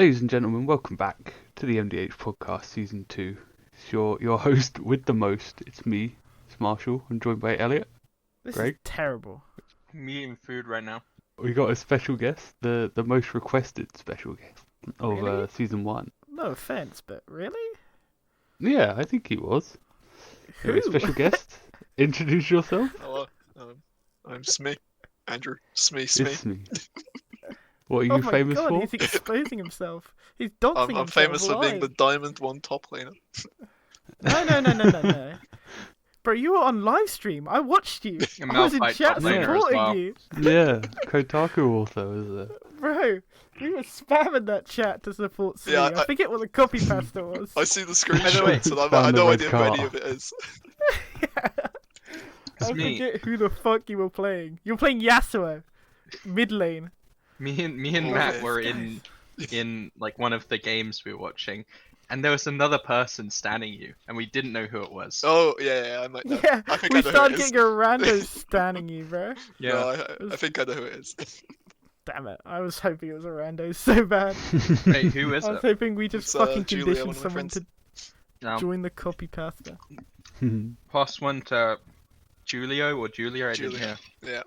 Ladies and gentlemen, welcome back to the MDH podcast, season 2. It's your host with the most. It's me, it's Marshall. I'm joined by Elliot. This Greg. is terrible. I'm eating food right now. We got a special guest, the most requested special guest of Really? season 1. No offense, but really? Yeah, I think he was. Who? Anyway, special guest, introduce yourself. Hello, I'm Smee. Andrew. Smee. It's me. What are Oh you my famous god, for? he's exposing himself. He's doxing I'm himself famous for being the live. Diamond 1 top laner. No. Bro, you were on live stream. I watched you. And I was in Malphite chat top laner as supporting well. you. Yeah, Kotaku also, is it? Bro, we were spamming that chat to support Smee. Yeah, I forget what the copy pasta was. I see the way, screenshots and I have found the no red idea who any car. of it is. I Smee. forget who the fuck you were playing. You were playing Yasuo. Mid lane. Me and Oh, Matt yeah. were in like one of the games we were watching, and there was another person standing you, and we didn't know who it was. Oh, yeah, I might know. Yeah, I think we I know who started it is. getting a rando standing you, bro. Yeah. No, I think I know who it is. Damn it, I was hoping it was a rando so bad. Wait, who is I was it? hoping we just It's, fucking Julia, conditioned one of my someone friends. to No. join the copy pasta. Pass one to Julio or Julia. I didn't Julia. hear. Yeah.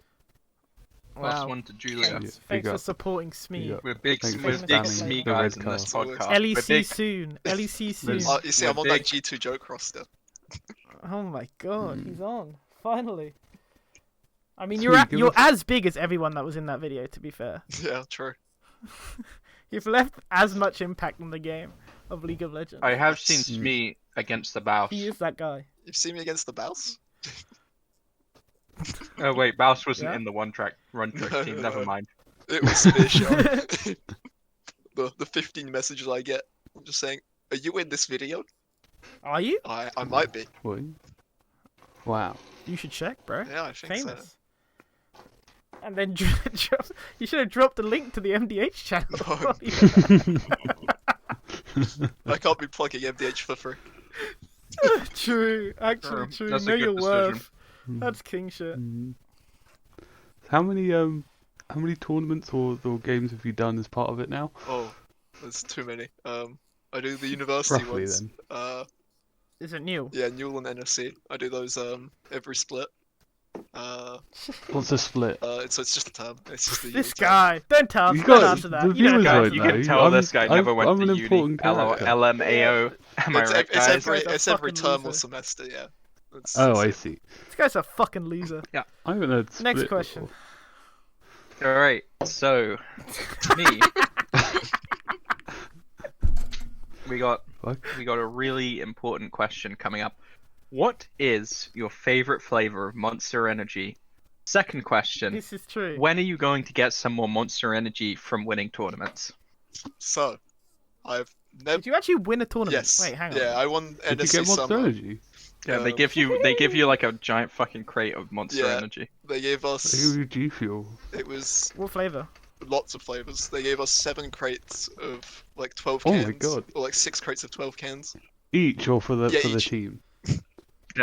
Pass Wow. one to Julia. Thanks, Yeah, thanks big for up. supporting Smee. Big up. We're big, Thanks for we're big spamming Smee the red guys in this car. podcast. We're LEC big. soon. LEC soon. There's- You see, We're I'm on that big. G2 joke roster. Oh my god, he's on. Finally. I mean, Smee, you're give you're us- as big as everyone that was in that video, to be fair. Yeah, true. You've left as much impact on the game of League of Legends. I have seen Mm. Smee against the Baus. He is that guy. You've seen me against the Bouse? Oh wait, Baus wasn't Yeah? in the run trick team. Never mind. It was Spear Shot. the 15 messages I get, I'm just saying, are you in this video? Are you? I might be. What? Wow. You should check, bro. Yeah, I think Famous. And then you should have dropped a link to the MDH channel. so. I can't be plugging MDH for free. True, actually True. true. That's a Know good your decision. worth. That's king shit. How many tournaments or games have you done as part of it now? Oh, there's too many. I do the university Roughly ones. then. Is it new? Yeah, Newell and NSC. I do those every split. What's a split? It's just a term. It's just a This uni term. guy. Don't tell us. You Don't guys- answer that. the You don't viewers know. won't You know. can tell this guy never went I'm to an uni. important character. LMAO. Am I It's, right, it's guys? every Guy's a it's every fucking term or loser. semester. Yeah. It's, Oh, it's I it. see. This guy's a fucking loser. I haven't heard split Next question. before. All right, so me. we got Fuck. a really important question coming up. What is your favorite flavor of Monster Energy? Second question: This is true. when are you going to get some more Monster Energy from winning tournaments? So, I've never. Did you actually win a tournament? Yes. Wait, hang on. Yeah, I won Did you NSC get Monster summer. Energy? Yeah, they Um, give you like a giant fucking crate of Monster Yeah. Energy. They gave They us. give you G Fuel. It was What flavor? lots of flavors. They gave us 7 crates of like 12 Oh cans. my God. Or like 6 crates of 12 cans. Each or for the Yeah, for the each. team? Yeah.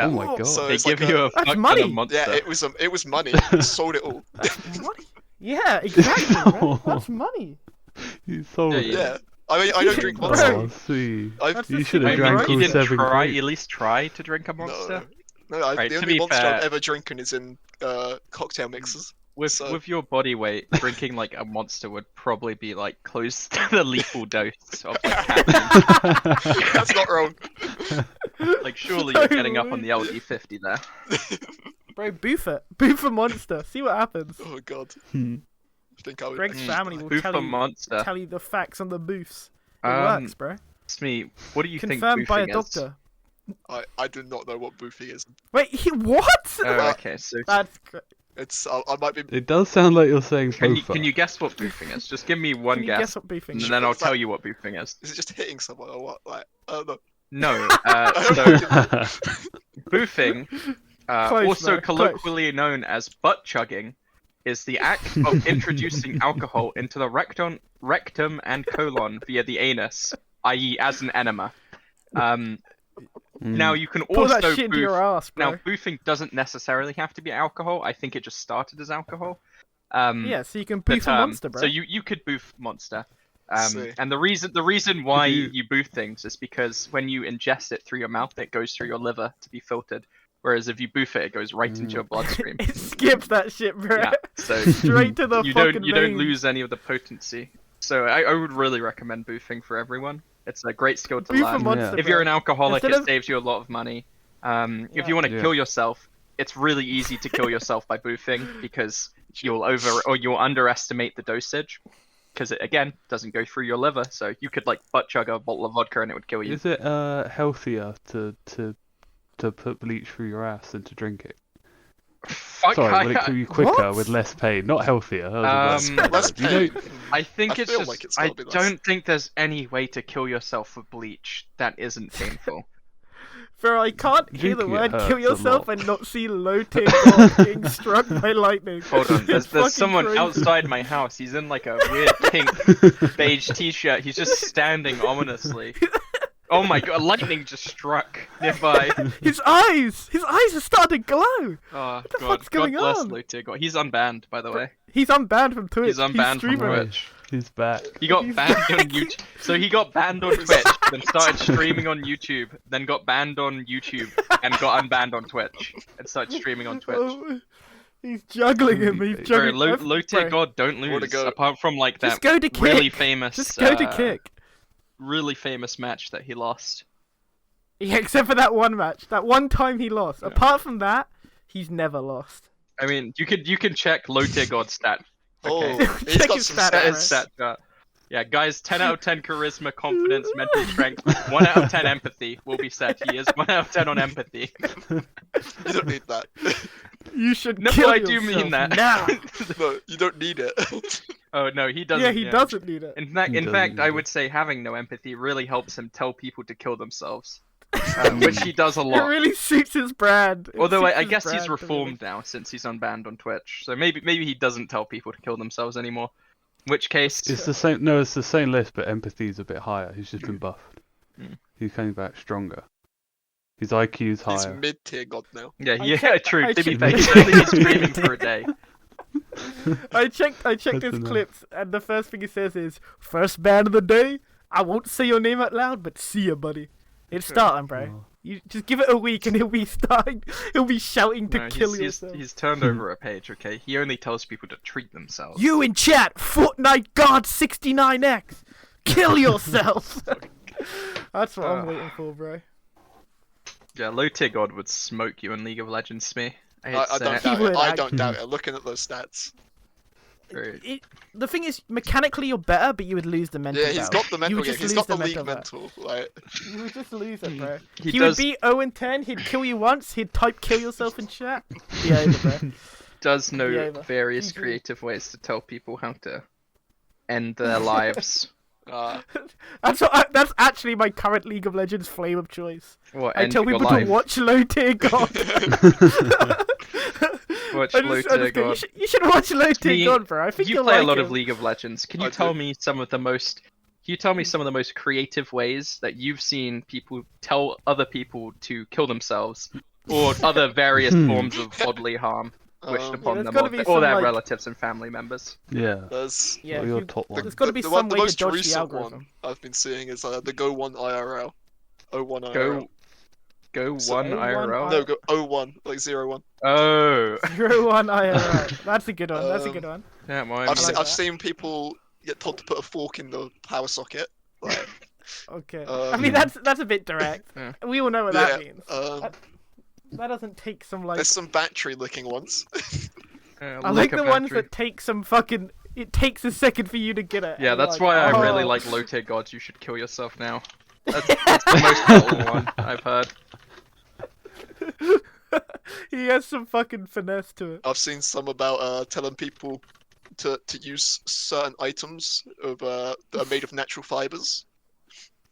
Oh my Oh, god. So They it's give like you a- a fuck ton money. of Monster. Yeah, it was money. Sold it all. What? Yeah, exactly. Bro. That's money. You sold Yeah, it. Yeah. I mean, I don't drink Bro. Monster. Oh, see. I've That's You the should have I secret, mean, drank right? all you didn't 7 try. crates. At least try to drink a Monster. Right, to the only be monster fair- I've ever drinking is in cocktail mixes. With So- with your body weight, drinking like a Monster would probably be like close to the lethal dose of like caffeine. That's not wrong. Like surely you're getting up on the LD50 there. Bro, boof it. Boof a monster. See what happens. Oh god. Hmm. I think I would. Greg's actually family die. will Boof tell a you, Monster. tell you the facts on the boofs. It Um, works, bro. Smee, what do you Confirmed think by a boofing is? doctor. I do not know what boofing is. Wait, what? Oh, okay, so That's It's I might be. It does sound like you're saying can you, Fofa. can you guess what boofing is? Just give me one Can you guess, guess what boofing and is? then I'll What's tell that? you what boofing is. Is it just hitting someone or what? Like I don't know. No, so boofing, Close, also man, close. colloquially known as butt chugging, is the act of introducing alcohol into the rectum and colon via the anus, i.e. as an enema. Now you can Pour that also shit into your boof. ass, bro. Now boofing doesn't necessarily have to be alcohol. I think it just started as alcohol. Yeah, so you can boof a monster, bro. So you could boof Monster. See. And the reason why you- you boof things is because when you ingest it through your mouth, it goes through your liver to be filtered. Whereas if you boof it, it goes right into your bloodstream. It skips that shit, bro. Yeah, so Straight to the you fucking don't veins. lose any of the potency. So I would really recommend boofing for everyone. It's a great skill to Boof a learn. monster, If you're an bro. alcoholic, Instead it of- saves you a lot of money. If Yeah. you want to Yeah. kill yourself, it's really easy to kill yourself by boofing because you'll underestimate the dosage. Because it again doesn't go through your liver, so you could like butt chug a bottle of vodka and it would kill you. Is it healthier to put bleach through your ass than to drink it? Fuck, Sorry, would it kill you quicker What? with less pain? Not healthier. Less You pain. know, I think I it's feel just. like it's I gotta be less. don't think there's any way to kill yourself with bleach that isn't painful. Bro, I can't hear the Drinking it word hurts kill a yourself lot. and not see low tier God being struck by lightning. Hold on, there's It's someone fucking crazy. outside my house. He's in like a weird pink beige t-shirt. He's just standing ominously. Oh my god, lightning just struck nearby. His eyes are starting to glow. Oh the god, fuck's going God bless on? Lutia God. He's unbanned, by the way. He's unbanned from Twitch. He's unbanned from streaming it. Twitch. he's back. He got He's banned on back. YouTube. So he got banned on Twitch, then started streaming on YouTube, then got banned on YouTube, and got unbanned on Twitch, and started streaming on Twitch. Oh, he's juggling him. He's Bro, juggling. Bro, low tier Bro, God don't Where to lose. go? Apart from like that Just go to kick. really famous, Just go to kick. really famous match that he lost. Yeah, except for that one match. That one time he lost. Apart from that, he's never lost. I mean, you can check low tier God stat. Oh, Okay. he's Check got his some stat, That bro. is stats. stat chart. Yeah, guys, 10 out of 10 charisma, confidence, mental strength, 1 out of 10 empathy will be set. He is 1 out of 10 on empathy. You don't need that. You should No, kill I do yourself mean that. now. No, you don't need it. Oh no, he doesn't. Yeah, he doesn't need it. In He fact, doesn't I need would it. say having no empathy really helps him tell people to kill themselves, which he does a It lot. really suits his brand. It Although suits I his guess brand he's to reformed now since he's unbanned on Twitch, so maybe he doesn't tell people to kill themselves anymore. In which case, It's the same. No, it's the same list, but empathy's a bit higher. He's just been buffed. Mm. He's coming back stronger. His IQ's He's higher. mid-tier god now. yeah, I yeah, checked- true. I To be checked- fair, he's only been streaming for a day. I checked That's his enough. clips, and the first thing he says is, "First ban of the day. I won't say your name out loud, but see ya, buddy." It's starting, bro. Oh. You just give it a week, and he'll be starting. He'll be shouting to No, kill he's yourself. he's turned over a page. Okay, he only tells people to treat themselves. You in chat, Fortnite God 69X. Kill yourself. That's what I'm waiting for, bro. Yeah, low tier God would smoke you in League of Legends, Smee. I hate I to say don't it. doubt He it. would I actually. don't doubt it. Looking at those stats. Very- The thing is, mechanically you're better, but you would lose the mental. Yeah, he's battle. got the You mental would game. just He's lose got the the league mental mental. Like, You would just lose it, bro. He He does- would be 0 and 10. He'd kill you once. He'd type "kill yourself" in chat. Be over, bro. does know Yeah, but- various GG. creative ways to tell people how to end their lives. That's actually my current League of Legends flame of choice. Or I end tell your people life. to watch Low Tier God. Watch I Low just Tier go, God. you should watch Low Tier Me- God, bro. I think You you'll play like a lot him. of League of Legends. Can you I tell do. me some of the most? Can you tell me some of the most creative ways that you've seen people tell other people to kill themselves, or other various forms of bodily harm wished upon there's them, gotta or, be or some, their like- relatives and family members? Yeah. there's Yeah, What are if your you- top ones? there's got to be the some way to most dodge the recent algorithm. one I've been seeing is the Go One IRL. 01 IRL. Go So- one Go IRL. one No, go 01, like 01. Oh, 0-1 IRL. That's a good one. That's a good one. yeah, mine. I've, like I've that. seen people get told to put a fork in the power socket. Like, Okay. Um, I mean, that's a bit direct. Yeah. We all know what yeah, that means. That doesn't take some like. there's some battery-looking ones. I like the ones that take some fucking. It takes a second for you to get it. Yeah, and that's like, why I oh. really like low tier gods. You should kill yourself now. That's the most helpful one I've heard. He has some fucking finesse to it. I've seen some about telling people to use certain items that are made of natural fibers.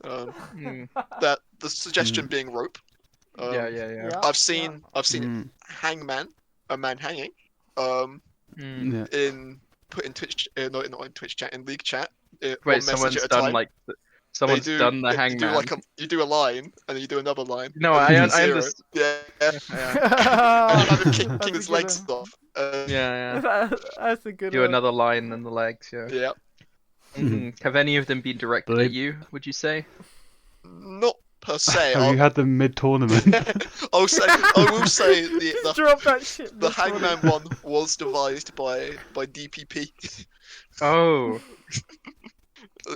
Hmm. That the suggestion being rope. Yeah. I've seen Mm. hangman, a man hanging. Hmm. Yeah. Put in Twitch, not in Twitch chat, in League chat. Wait, one someone's message at a done time. like They someone's do- done the you hangman. do like you do a line and then you do another line. No, and then I you do zero. understand. Yeah. Yeah, And you have him king That's a his good legs one. off. yeah. That's a good Do one. another line than the legs. Yeah. Yeah. Have any of them been directed They- at you, would you say? Not per se. Have you had them mid-tournament? I will say the Drop that shit. the this one. Hangman one was devised by DPP, Oh,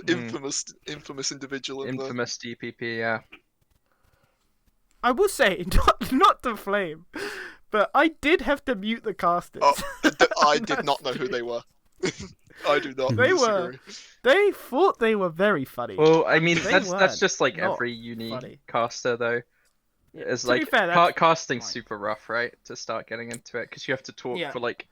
infamous individual in infamous DPP, yeah. I will say, not to flame, but I did have to mute the casters. Oh, I did not know who they were. I do not They disagree. were. They thought they were very funny. Well, I mean, They that's weren't. just like Not every uni funny. caster, though. Yeah, It's to be like fair, that's casting's fine. super rough, right? To start getting into it, because you have to talk Yeah. for like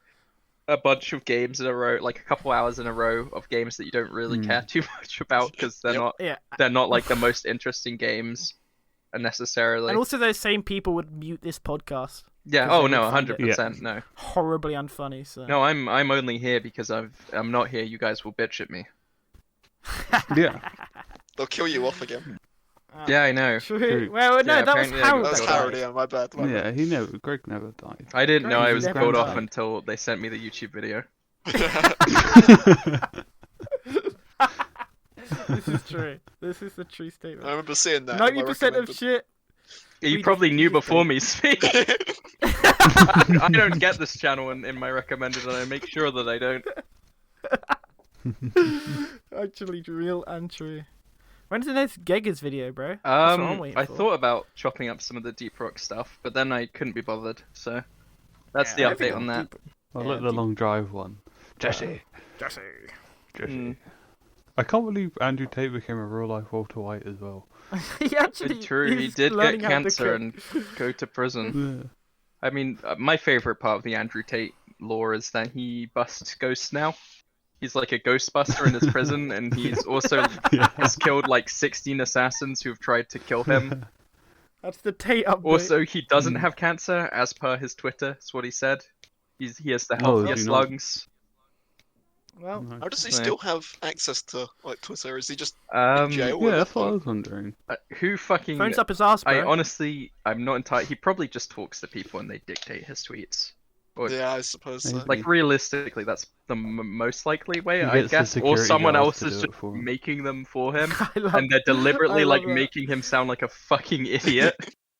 a bunch of games in a row, like a couple hours in a row of games that you don't really care too much about, because they're Yep. not Yeah, like the most interesting games necessarily. and also those same people would mute this podcast. Yeah. 'cause Oh they no, would find it- 100%. No. Horribly unfunny. So No, I'm only here because I'm not here. You guys will bitch at me. Yeah. They'll kill you off again. Yeah, I know. True. Well, no, Yeah, that was apparently Harold. That's That that Harold, died. yeah, my bad. My Yeah, Greg never died. I didn't know I was Never killed off died. until they sent me the YouTube video. bad. This is true. This is the true I statement. remember seeing that. and I 90% of recommended- shit. You We probably didn't knew use before them. me, Smee. I don't get this channel in my recommended, and I make sure that I don't. Actually, real and true. When's the next Geggers video, bro? That's what I'm waiting I for. thought about chopping up some of the Deep Rock stuff, but then I couldn't be bothered. So that's Yeah, I the think update on that. I Yeah, like the deep- long drive one. Jesse. Jesse. Jesse. Mm. I can't believe Andrew Tate became a real life Walter White as well. He actually. True, he he's did get learning how to cancer cook. and go to prison. Yeah. I mean, my favorite part of the Andrew Tate lore is that he busts ghosts now. He's like a ghostbuster in his prison, and he's also Yeah. has killed like 16 assassins who've tried to kill him. That's the Tate update. Also, he doesn't Mm. have cancer, as per his Twitter. That's what he said. He has the Oh, healthiest does he not? lungs. well, How does he Yeah. still have access to like Twitter? Is he just Um, jail? Yeah, that's what I was wondering. who fucking? phones up his ass, bro. I honestly, I'm not entirely. He probably just talks to people and they dictate his tweets. Or, Yeah, I suppose so. Maybe. Like realistically, that's the most likely way, He I gets the guess. Or security someone guards else to is do it just for him. making them for him, I love and they're deliberately I like love that. making him sound like a fucking idiot.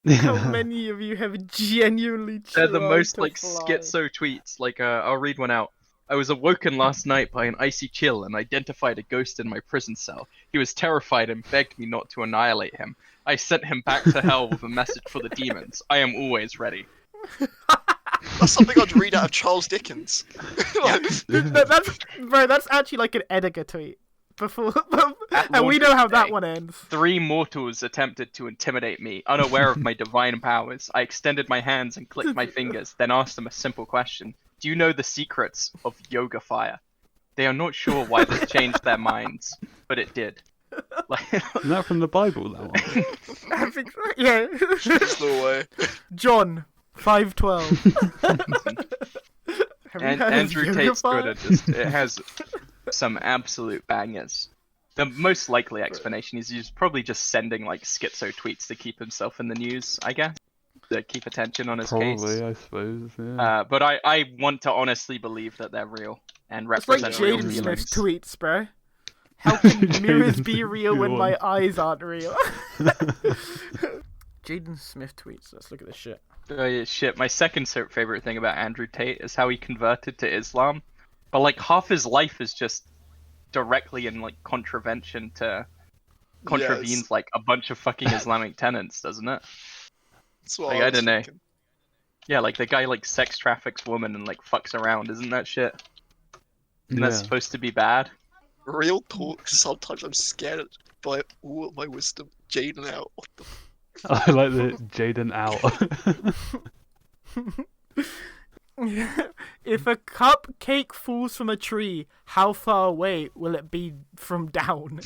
How Yeah. many of you have genuinely They're the tried most to like fly? schizo tweets. Like, I'll read one out. I was awoken last night by an icy chill and identified a ghost in my prison cell. He was terrified and begged me not to annihilate him. I sent him back to hell with a message for the demons. I am always ready. That's something I'd read out of Charles Dickens. Like, That's actually like an Edgar tweet. Before, and we launch know how that day. one ends. 3 mortals attempted to intimidate me, unaware of my divine powers. I extended my hands and clicked my fingers, then asked them a simple question. Do you know the secrets of yoga fire? They are not sure why this changed their minds, but it did. Like, Isn't that from the Bible, that one? I think, yeah. there's no way. John 5:12. Have you and heard of Andrew yoga Tate's fire? Twitter it has some absolute bangers. The most likely explanation is he's probably just sending like schizo tweets to keep himself in the news, I guess. To keep attention on his Probably, case. I suppose. Yeah. But I want to honestly believe that they're real and It's like represent real Jaden feelings. Smith's tweets, bro. How can Jaden mirrors Smith, be real when go my on. eyes aren't real? Jaden Smith tweets. Let's look at this shit. Oh yeah, shit. My second favorite thing about Andrew Tate is how he converted to Islam, but like half his life is just directly in like contravenes Yes. like a bunch of fucking Islamic tenets, doesn't it? That's what Like, I I was don't know. thinking. Yeah, like the guy like sex traffics women and like fucks around, isn't that shit? Isn't that Yeah. supposed to be bad? Real talk. Sometimes I'm scared by all of my wisdom. Jaden out. What the? I like the Jaden out. If a cupcake falls from a tree, how far away will it be from down?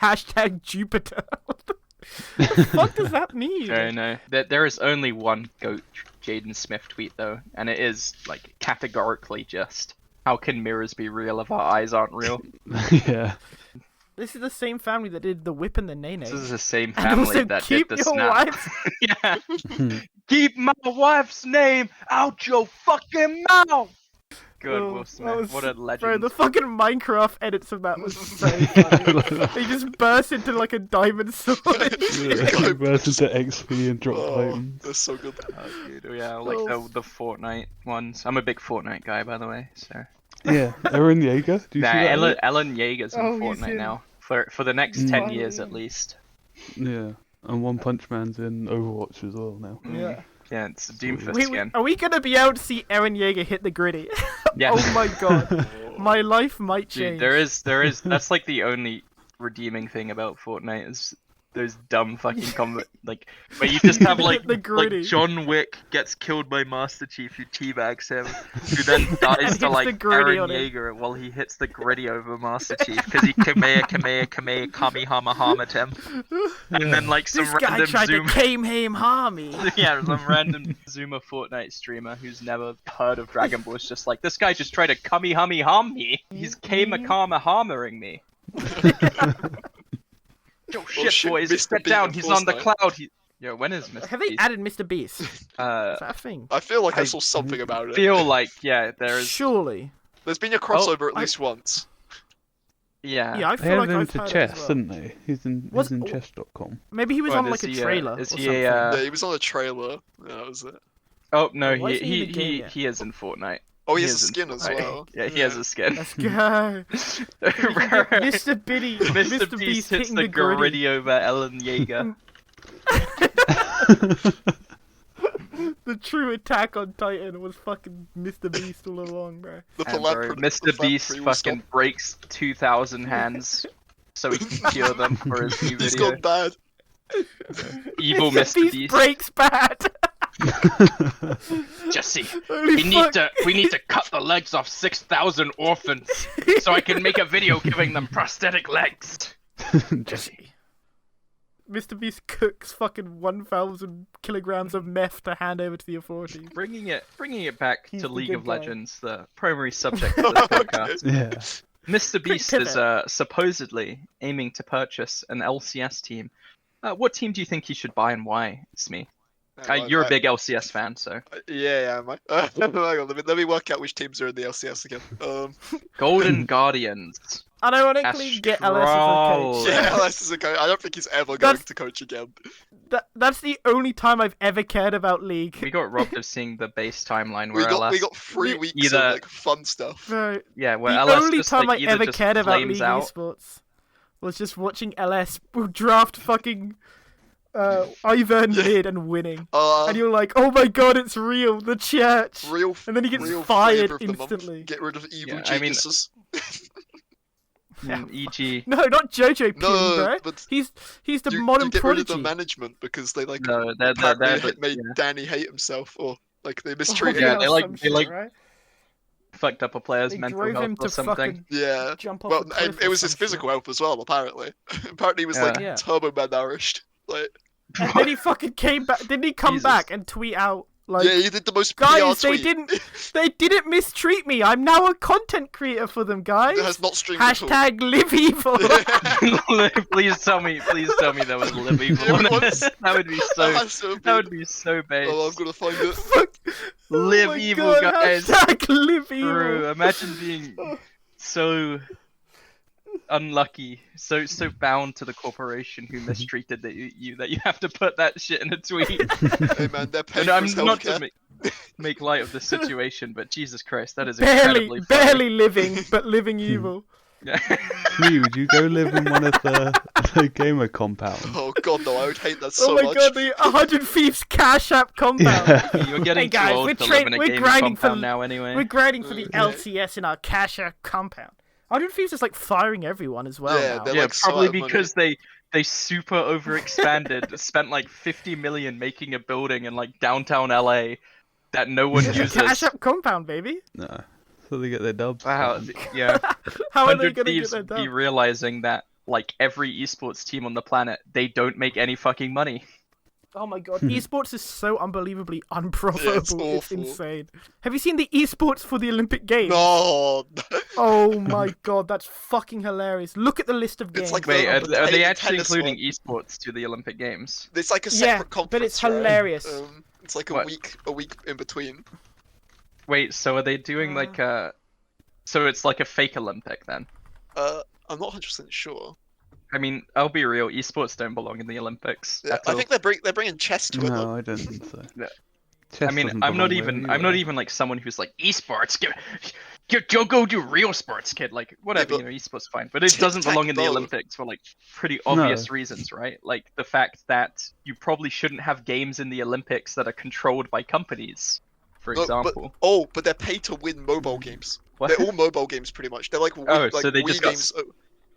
Hashtag Jupiter. What the fuck does that mean? I know. There is only one goat Jaden Smith tweet though, and it is like categorically just how can mirrors be real if our eyes aren't real? Yeah. This is the same family that did the whip and the nay nay. This is the same And family also that keep did the your snap. wife's Yeah. Keep my wife's name out your fucking mouth. god, Oh, Will that Smith, was- what a Bro, legend. the fucking Minecraft edits of that was so funny. He just burst into like a diamond sword. Yeah, he burst into XP and dropped Oh, items. that's so good. Oh, dude, yeah, like Oh. the Fortnite ones. I'm a big Fortnite guy, by the way. So Yeah, Eren Yeager. Do you nah, see that? Ellen Yeager's in Oh, he's Fortnite in. now for the next Mm. 10 Finally years at in. least. Yeah, and One Punch Man's in Overwatch as well now. Yeah. Yeah, it's a Doomfist Wait, skin. are we gonna be able to see Eren Yeager hit the gritty? Yeah. Oh my god, my life might Dude, change. there is. That's like the only redeeming thing about Fortnite is those dumb fucking combat, like where you just have like The gritty. John Wick gets killed by Master Chief, who teabags him, who then dies hits to the like gritty Eren on him. Yeager while he hits the gritty over Master Chief because he Kamehameha him, and then like some This guy random tried Zoom. to Kamehameha me. Yeah, some random Zuma Fortnite streamer who's never heard of Dragon Ball is just like, this guy just tried to Kamehameha me. He's Kamehameha-ing me. Yo, shit, shit, boys, Mr. get Beat down. in He's on the Fortnite. cloud. Yo, when is Mr. Have they Beast? added Mr. Beast? Is Uh, that a thing? I feel like I I saw something about it. feel like, yeah, there is. Surely. There's been a crossover at I- least once. Yeah. Yeah, I They feel had like him I've to heard it chess, as well. didn't they? He's Was- in chess.com. Maybe he was What, on is like a he, trailer is or he something. a, Yeah, he was on a trailer. Yeah, that was it. Oh, no, Why isn't he he in the game yet? he is in Fortnite. Oh, he He has a is in skin as Fortnite. well. Yeah, he has a skin. Let's go. Mr. Biddy. Mr. Beast hits hitting the gritty. gritty over Ellen Yeager. The true attack on Titan was fucking Mr. Beast all along, bro. The And bro, philanthropy. Mr. Beast fucking breaks 2,000 hands so he can cure them for his new He's video. gone bad. Evil Mr. Beast Beast. breaks bad. Jesse, Holy fuck. we need to cut the legs off 6,000 orphans so I can make a video giving them prosthetic legs. Jesse. Mr. Beast cooks fucking 1,000 kilograms of meth to hand over to the authorities. Bringing it back He's to the League good of guy. Legends, the primary subject of this podcast. Yeah. Mr. Beast pivot. is supposedly aiming to purchase an LCS team. What team do you think he should buy and why, Smee? You're a big LCS fan, so. Yeah, am I? Hang on, let me work out which teams are in the LCS again. Golden Guardians. Unironically, get LS as a Astral. coach. Yeah, LS is a coach. I don't think he's ever going That's- to coach again. That's the only time I've ever cared about League. We got robbed of seeing the base timeline We where got LS. we got 3 weeks either- of like fun stuff. Bro, Yeah, where the LS only just time like I either ever just cared about flames League out. esports was just watching LS draft fucking Ivern mid and winning. And you're like, oh my god, it's real, the church. Real, And then he gets real fired flavor of the month. instantly. Get rid of evil Yeah, I mean- geniuses. E.g. No, not Jojo Pin, No, bro. but He's the you modern get rid of prodigy. the management because they like No, they're apparently the- made yeah. Danny hate himself or like they Oh, mistreated Yeah, him. they like- some they shit, like- right? fucked up a player's They mental drove health him or to something. fucking Yeah. jump off Well, a cliff it or was his some physical health as well, apparently. Apparently he was like Yeah. turbo malnourished. Like, shit. And then he fucking came back. Didn't he come Jesus. back and tweet out like, yeah, he did the most guys, PR tweet. they didn't mistreat me. I'm now a content creator for them, guys. That has not streamed at all. Hashtag live evil. please tell me there was live evil on it. Everyone's- That would be That so. has to have That would been- be so base. Oh, I'm gonna find it. Fuck. Live oh my evil, God, guys. Hashtag live evil. Bro, imagine being so unlucky, so bound to the corporation who mistreated that you that you have to put that shit in a tweet. Hey man, they're paying And for I'm his not to healthcare. make light of the situation, but Jesus Christ, that is Barely, incredibly barely living, but living evil. funny. Me, would you go live in one of the gamer compounds? Oh god, no, I would hate that Oh so my much. god, the 100 Thieves Cash App compound. Yeah. You're getting Hey, guys, too old we're to tra- live in a we're gaming grinding for- compound now anyway. We're grinding for the Yeah. LCS in our Cash App compound. 100 Thieves is like firing everyone as well Yeah, now. they're Yeah, like, so probably out of money. because they super overexpanded, spent like 50 million making a building in like downtown LA that no one It's a uses. Cash App compound, baby. No. So they get their dubs. Wow, yeah. How are they 100 gonna get Thieves that be done? realizing that like every esports team on the planet, they don't make any fucking money. Oh my god, esports is so unbelievably unprofitable. it's it's awful. insane. Have you seen the esports for the Olympic Games? No, Oh my god, that's fucking hilarious. Look at the list of games. It's like Wait, the are they table actually tennis including one. esports to the Olympic Games? it's like a Yeah, separate conference. but it's right? hilarious. It's like a What? week in between. Wait, so are they doing like a? So it's like a fake Olympic then? I'm not 100% sure. I mean, I'll be real. Esports don't belong in the Olympics. Yeah, at I all. think they're bringing chess to it though. No, I don't think so. Yeah. Chess I mean, doesn't I'm not belong even. there I'm not either. even like someone who's like esports. Go do real sports, kid. Like whatever, but esports fine, but it doesn't belong in the tic-tac-toe. Olympics for like pretty obvious No. reasons, right? Like the fact that you probably shouldn't have games in the Olympics that are controlled by companies, for No, example. but they're pay to win mobile games. What? They're all mobile games pretty much. They're like Oh, like so they Wii just got games.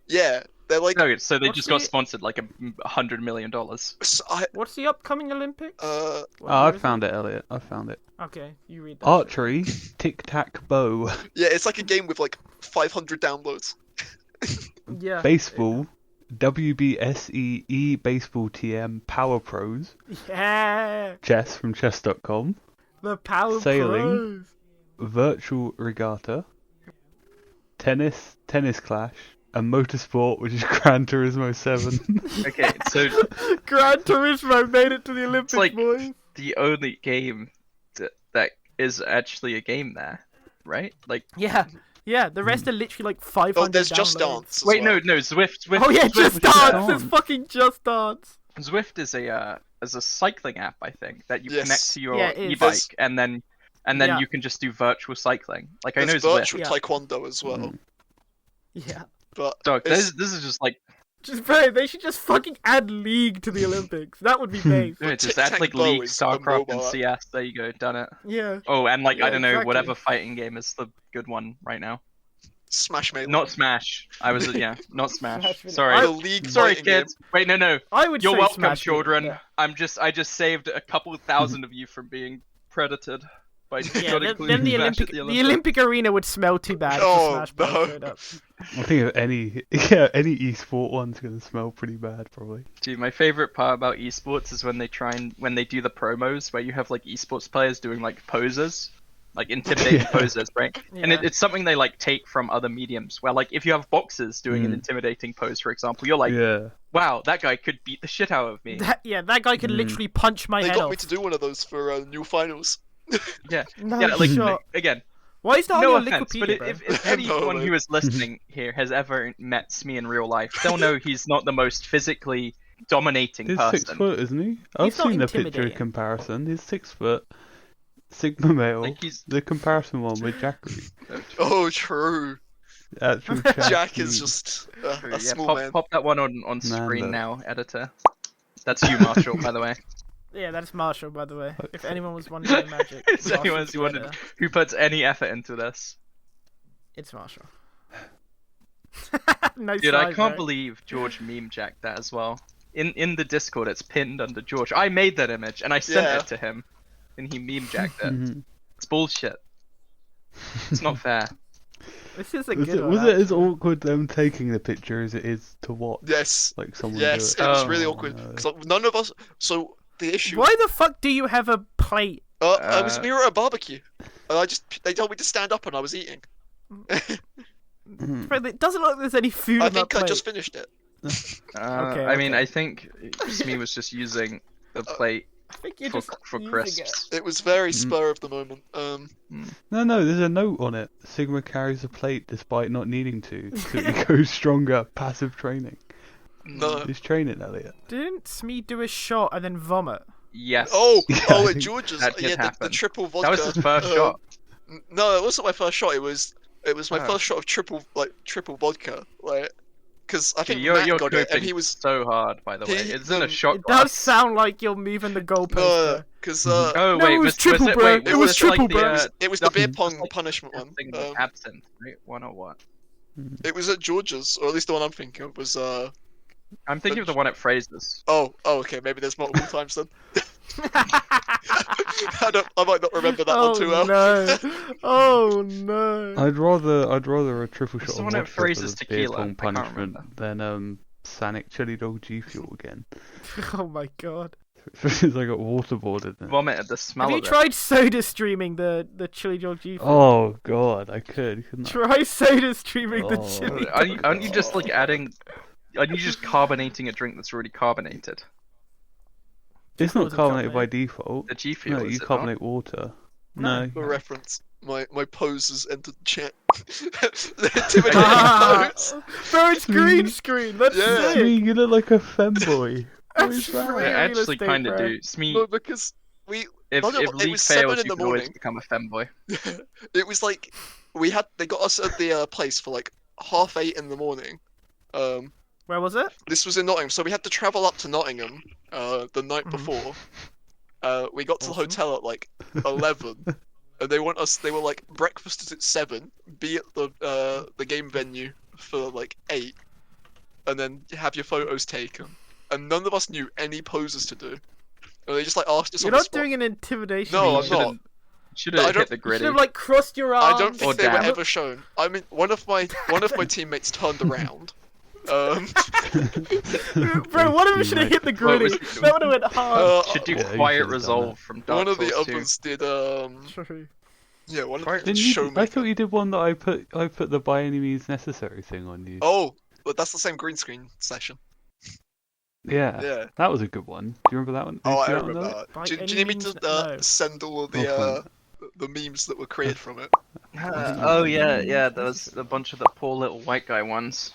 Yeah, they're like. No, so they What's just got the- sponsored like $100 million. What's the upcoming Olympics? Oh, I found it, Elliot. I found it. Okay, you read that. Archery, tic-tac-bow, Yeah, it's like a game with like 500 downloads. Yeah. baseball, WBSEE Baseball TM Power Pros, Yeah. chess from chess.com, The Power Sailing. Pros. virtual regatta, tennis clash, and motorsport, which is Gran Turismo 7. Okay, so Gran Turismo made it to the Olympics, like- boys. the only game that is actually a game there, right? Like, Yeah. Yeah, the rest are literally like 500 Oh, there's Just downloads. Dance. as wait, well. no, Zwift. Oh yeah, Zwift, Just Just Dance! Dance. It's fucking Just Dance! Zwift is a cycling app, I think, that you Yes. connect to your Yeah, it is. e-bike, and then Yeah. you can just do virtual cycling. Like I know There's Zwift. virtual Yeah. taekwondo as well. Mm. Yeah. But Dog, it's- this is just like Just bro, they should just fucking add League to the Olympics. That would be base. no, just Tic add like Tac Bow League, is a StarCraft, and mobile app. CS. There you go, done it. Yeah. Oh, and like Yeah, I don't know, exactly. whatever fighting game is the good one right now. Smash Melee. Not Smash. I was yeah, not Smash Smash. Melee. Sorry, the League sorry, fighting game. kids. Wait, no. I would You're say welcome, Smash Melee, children. yeah. I just saved a couple thousand of you from being predated by Yeah, not then including the Smash Olympic, at the the Olympics. Olympic arena would smell too bad Oh, if Smash Bros. no. showed up. I think if any esport one's gonna smell pretty bad, probably. Dude, my favorite part about esports is when they do the promos where you have like esports players doing like poses, like intimidating Yeah. poses, right? And Yeah. it's something they like take from other mediums. Where like if you have boxers doing an Mm. intimidating pose, for example, you're like, Yeah. wow, that guy could beat the shit out of me. That guy could Mm. literally punch my They head got off. me to do one of those for new finals. Yeah, No yeah, like shot. again, Why is that no on your offense, Wikipedia, but bro? if No, anyone mate. who is listening here has ever met Smee in real life, they'll know he's not the most physically dominating He's person. 6 foot, isn't he? I've He's not seen the picture intimidating. comparison. He's 6 foot. Sigma male. Like he's The comparison one with Jackery. Oh, true. Actual Jack is just True, a yeah, small man. pop that one on screen Nando. now, editor. That's you, Marshall, by the way. Yeah, that's Marshall, by the way. If anyone was wondering magic, If anyone's Marshall's the wondered editor. who puts any effort into this. It's Marshall. Nice Dude, I side, can't bro. believe George meme jacked that as well. In the Discord, it's pinned under George. I made that image and I sent Yeah. it to him, and he meme jacked it. Mhm. It's bullshit. It's not fair. This is a Was good it, one. was it as actually. awkward them taking the picture as it is to watch? Yes. Like someone Yes, do it it. was Oh, really awkward. no. 'Cause, like, none of us. So the issue. Why the fuck do you have a plate? We were at a barbecue. And they told me to stand up and I was eating. Mhm. Bro, it doesn't look like there's any food I on that think I plate. just finished it. Okay, I mean, okay. I think Smee was just using the plate I think you're for, just for using crisps. It was very Mhm. spur of the moment. No, there's a note on it. Sigma carries a plate despite not needing to. So he goes stronger. Passive training. No. He's training, Elliot. Didn't Smee do a shot and then vomit? Yes. Oh, Yeah, oh, I at think George's. that did Yeah, the happen. triple vodka. That was his first uh, shot. No, it wasn't my first shot. It was my Oh. first shot of triple vodka. Like, because I think You're Matt got it, and coping he was so hard, by the way. he- It's in a the- shot It glass. does sound like you're moving the goalpost. no, bro. because Oh No, wait, it was triple, it, bro. wait, It was it triple, like the, bro. it was the beer it's pong like punishment one. thing with absinthe, right? One or what? It was at George's, or at least the one I'm thinking of was I'm thinking of the one at Fraser's. Oh, okay, maybe there's multiple times then. I might not remember that oh one too well. no! Oh no! I'd rather a triple What's shot the of one at vodka for Fraser's the beer Tequila? pong I can't punishment remember. than Sanic Chili Dog G Fuel again. Oh my god! Because I got waterboarded. Then. Vomit at the smell Have you of it. tried soda streaming the chili dog G? Oh god, I couldn't I? Try soda streaming the Oh. chili. Aren't you just like adding? Aren't you just carbonating a drink that's already carbonated? It's not wasn't carbonated by carbonated. default. The G Fuel. No, is you it not? carbonate water. No. No. For reference. my pose has entered the chat. The intimidating Ah, pose. bro, it's green screen. That's Yeah. sick. Smee, you look like a femboy. What That's is that? free I real actually estate, kind of bro. do. Smee, No, because if no, if it League was fails, 7 in you the can always morning. become a femboy. It was like they got us at the place for like 8:30 in the morning. Where was it? This was in Nottingham, so we had to travel up to Nottingham the night Mhm. before. We got to the Awesome. hotel at like 11, and they were like, breakfast is at 7, be at the game venue for like 8, and then have your photos taken. And none of us knew any poses to do. And they just like asked us You're on the not spot. doing an intimidation. No, thing. I'm not. Should I have don't- hit the You should gritty. have like crossed your arms. I don't think Or they were dab. ever shown. I mean, one of my teammates turned around. Bro, one of them should have hit the What gritty. was- That would have went hard. Should do Yeah, you quiet should've done resolve from Dark One of the Souls 2. others did True. yeah, one of Right. them Didn't did you? show I me. thought you did one that I put the by any means necessary thing on you. Oh, but that's the same green screen session. Yeah, Yeah. that was a good one. Do you remember that one? Did Oh, you I see that remember one, that. By Do you any need me means, to no. send all of the memes that were created from it? Oh yeah, there was a bunch of the poor little white guy ones.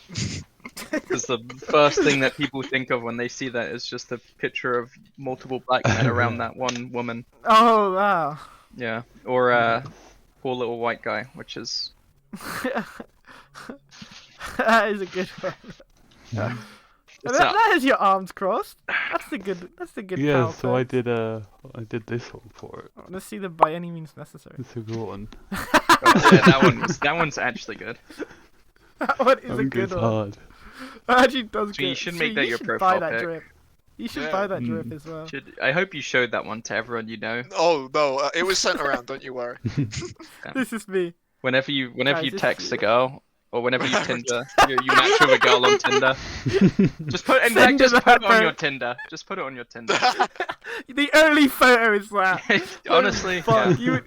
Because the first thing that people think of when they see that is just a picture of multiple black men around that one woman. Oh wow. Yeah, or poor little white guy, which is That is a good one. Yeah. And It's that, not- that has your arms crossed. That's the good. That's the good. Yeah, power so I pose. did this one for it. Let's see the by any means necessary. It's a good one. yeah, that one's actually good. That one is I a think good it's one. hard. That actually does So you good. should See, make that you your should profile buy that pic. drip. You should Yeah. buy that drip Mm. as well. I hope you showed that one to everyone you know. Oh no, it was sent around. Don't you worry. This is me. Whenever you Guys, this text is- a girl, or whenever you Tinder, you match with a girl on Tinder. Just put in Send just it put it on over. your Tinder. Just put it on your Tinder. The only photo is that. Honestly, Fuck, yeah.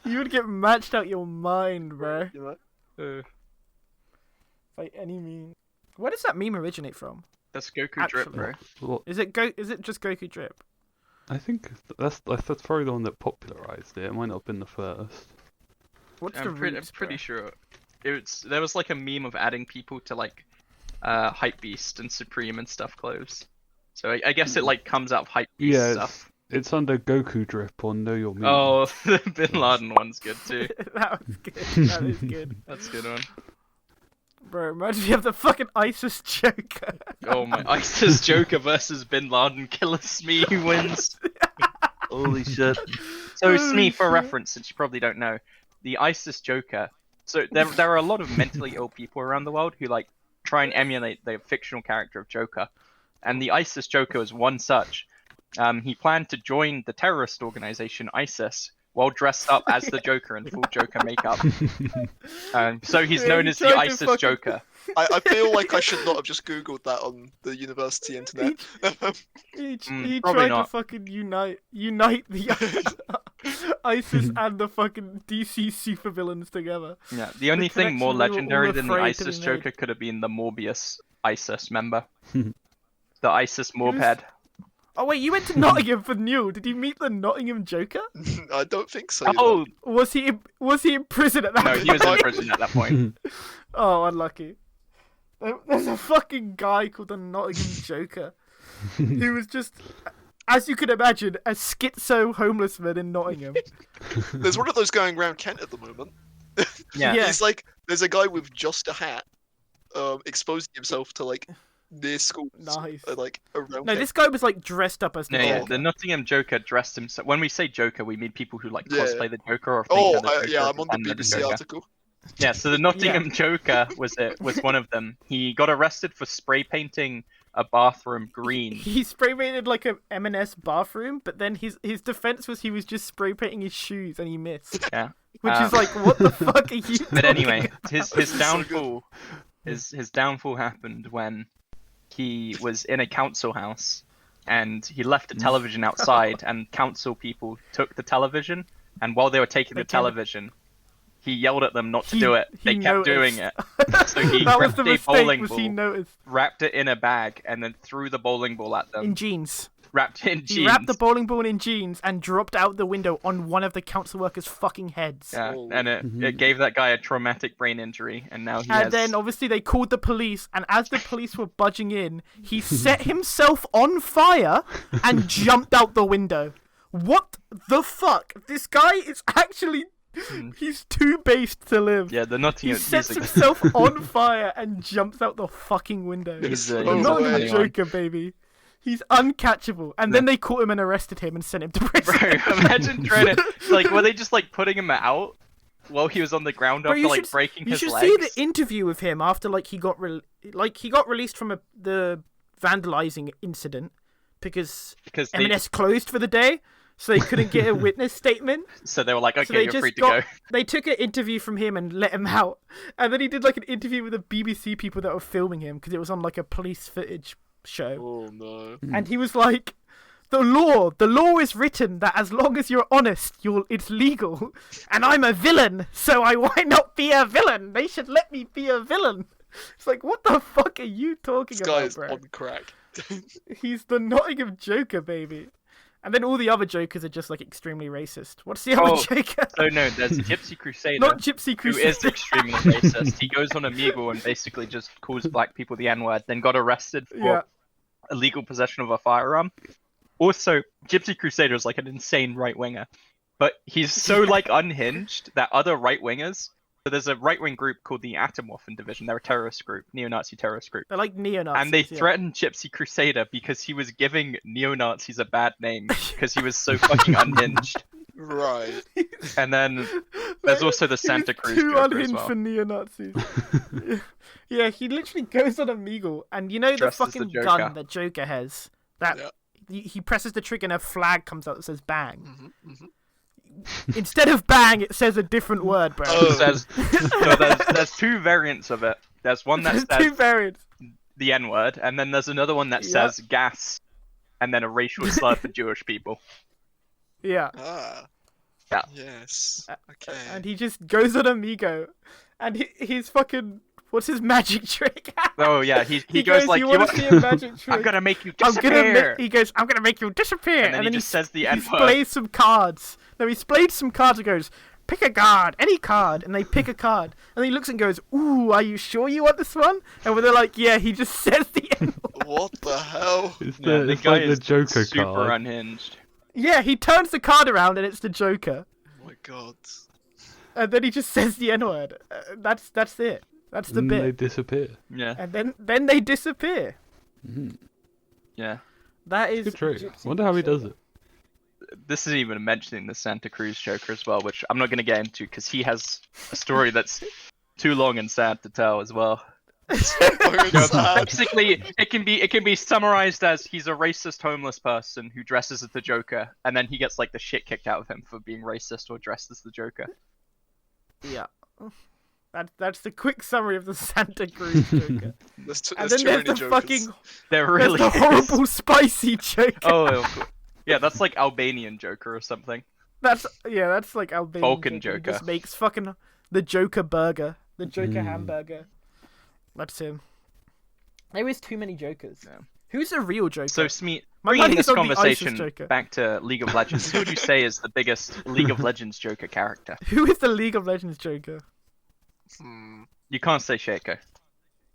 you would get matched out your mind, bro. You know? By any means. Where does that meme originate from? That's Goku drip, Actually. bro. Well, Is it just Goku drip? I think that's probably the one that popularized it. It might not have been the first. What's the I'm roots, pretty bro? sure. There was like a meme of adding people to like Hypebeast and Supreme and stuff clothes. So I guess it like comes out of Hypebeast Yeah, stuff. it's under Goku drip on Know Your Meme. Oh, the Bin Laden one's good too. That was good. That is good. That's a good one. Bro, imagine you have the fucking ISIS Joker. Oh my, ISIS Joker versus Bin Laden Killer Smee who wins. Holy shit. So Smee, for reference, since you probably don't know, the ISIS Joker. So there are a lot of mentally ill people around the world who like try and emulate the fictional character of Joker, and the ISIS Joker was one such. He planned to join the terrorist organization ISIS while dressed up as the Joker in full Joker makeup. So he's Yeah, known he as the tried to ISIS fucking- Joker. I feel like I should not have just googled that on the university internet. He probably tried to not. fucking unite the ISIS and the fucking DC supervillains together. Yeah, the only thing more connection we were all legendary than the afraid to be ISIS made. Joker could have been the Morbius ISIS member. The ISIS Morbhead. Oh wait, you went to Nottingham for Newell. Did you meet the Nottingham Joker? I don't think so. you know. Oh, Or was he in prison at that no, point? he was in prison at that point. Oh, unlucky. There's a fucking guy called the Nottingham Joker. Who was just, as you can imagine, a schizo homeless man in Nottingham. There's one of those going around Kent at the moment. Yeah. Yeah. He's like, there's a guy with just a hat, exposing himself to like near schools, Nice. like around. No, Kent. this guy was like dressed up as the No, yeah, Joker. the Nottingham Joker dressed himself. When we say Joker, we mean people who like Yeah. cosplay the Joker or think Oh, they're the Joker yeah, or I'm on the pretend they're BBC Joker. article. Yeah, so the Nottingham Joker was one of them. He got arrested for spray painting a bathroom green. He spray painted like a M&S bathroom, but then his defense was he was just spray painting his shoes and he missed. Yeah. Which is like, what the fuck are you But talking anyway, about? his This is so downfall his downfall happened when he was in a council house and he left a television outside and council people took the television, and while they were taking They the came- television, he yelled at them not to He- do it. he They kept doing noticed. it. So he That was grabbed the a mistake, bowling was he ball, noticed. wrapped it in a bag, and then threw the bowling ball at them. In jeans. Wrapped in jeans. He wrapped the bowling ball in jeans and dropped out the window on one of the council workers' fucking heads. Yeah, Oh. and it gave that guy a traumatic brain injury, and now he And has... then obviously they called the police, and as the police were budging in, he set himself on fire and jumped out the window. What the fuck? This guy is actually... He's too based to live. Yeah, the Nottingham... He sets himself on fire and jumps out the fucking window. He's No Not way. even a Joker, baby. He's uncatchable. And then they caught him and arrested him and sent him to prison. Bro, imagine trying to... Like, were they just, like, putting him out while he was on the ground Bro, after, you like, should- breaking You his should legs? see the interview with him after, like, he got released from the vandalizing incident because Because they... M&S closed for the day, so they couldn't get a witness statement. So they were like, So okay, they you're just free to got, go. They took an interview from him and let him out, and then he did like an interview with the BBC people that were filming him because it was on like a police footage show, Oh no. and he was like, the law is written that as long as you're honest, it's legal, and I'm a villain, so why not be a villain? They should let me be a villain. It's like, what the fuck are you talking This guy about, is bro? on crack. He's the Nottingham Joker, baby. And then all the other Jokers are just like extremely racist. What's the other Oh, Joker? So no, there's Gypsy Crusader, Not Gypsy who Crusader. is extremely racist. He goes on Omegle and basically just calls black people the N-word, then got arrested for Yeah. illegal possession of a firearm. Also, Gypsy Crusader is like an insane right-winger, but he's so like unhinged that other right-wingers... So there's a right-wing group called the Atomwaffen Division. They're a terrorist group, neo-Nazi terrorist group. They're like neo-Nazis. And they yeah. threatened Gypsy Crusader because he was giving neo-Nazis a bad name because he was so fucking unhinged. Right. And then there's also the Santa He's Cruz too Joker as unhinged well. for neo-Nazis. Yeah, he literally goes on Omegle, and you know the Dressed as the fucking Joker. gun that Joker has? That Yeah. he presses the trigger and a flag comes out that says bang. Mhm. Instead of bang, it says a different word, bro. Oh. There's two variants of it. There's one that There's says two variants. the N-word, and then there's another one that Yeah. says gas, and then a racial slur for Jewish people. Yeah. Ah. Yeah. Yes. Okay. And he just goes on Amigo, and he's fucking... What's his magic trick? Oh yeah, he goes like, you "You want to see a magic trick? I'm gonna make you I'm disappear." he goes, I'm gonna make you disappear. And then he just says the he N-word. plays some cards. No, he plays some cards and goes, pick a card, any card. And they pick a card. And he looks and goes, ooh, are you sure you want this one? And when they're like, yeah, he just says the N-word. What the hell? It's, Yeah, the, the it's guy like the is Joker super card. unhinged. Yeah, he turns the card around and it's the Joker. Oh my god. And then he just says the N-word. That's it. That's the And bit. they disappear. Yeah, And then they disappear. yeah. That is Good trick. Gypsy I wonder how he does it. This isn't even mentioning the Santa Cruz Joker as well, which I'm not going to get into because he has a story that's too long and sad to tell as well. Fucking sad. Basically, it can be summarized as he's a racist homeless person who dresses as the Joker, and then he gets like the shit kicked out of him for being racist or dressed as the Joker. Yeah. That's the quick summary of the Santa Cruz Joker. There's And too then many there's the jokers. fucking There really there's the is. horrible spicy Joker. Oh, yeah, that's like Albanian Joker or something. That's like Albanian Balkan He Joker. just makes fucking the Joker burger, the Joker hamburger. That's him. There is too many Jokers. Yeah. Who's the real Joker? So, Smee, My bringing money's this on the ISIS conversation Joker. back to League of Legends, who would you say is the biggest League of Legends Joker character? Who is the League of Legends Joker? You can't say Shaco.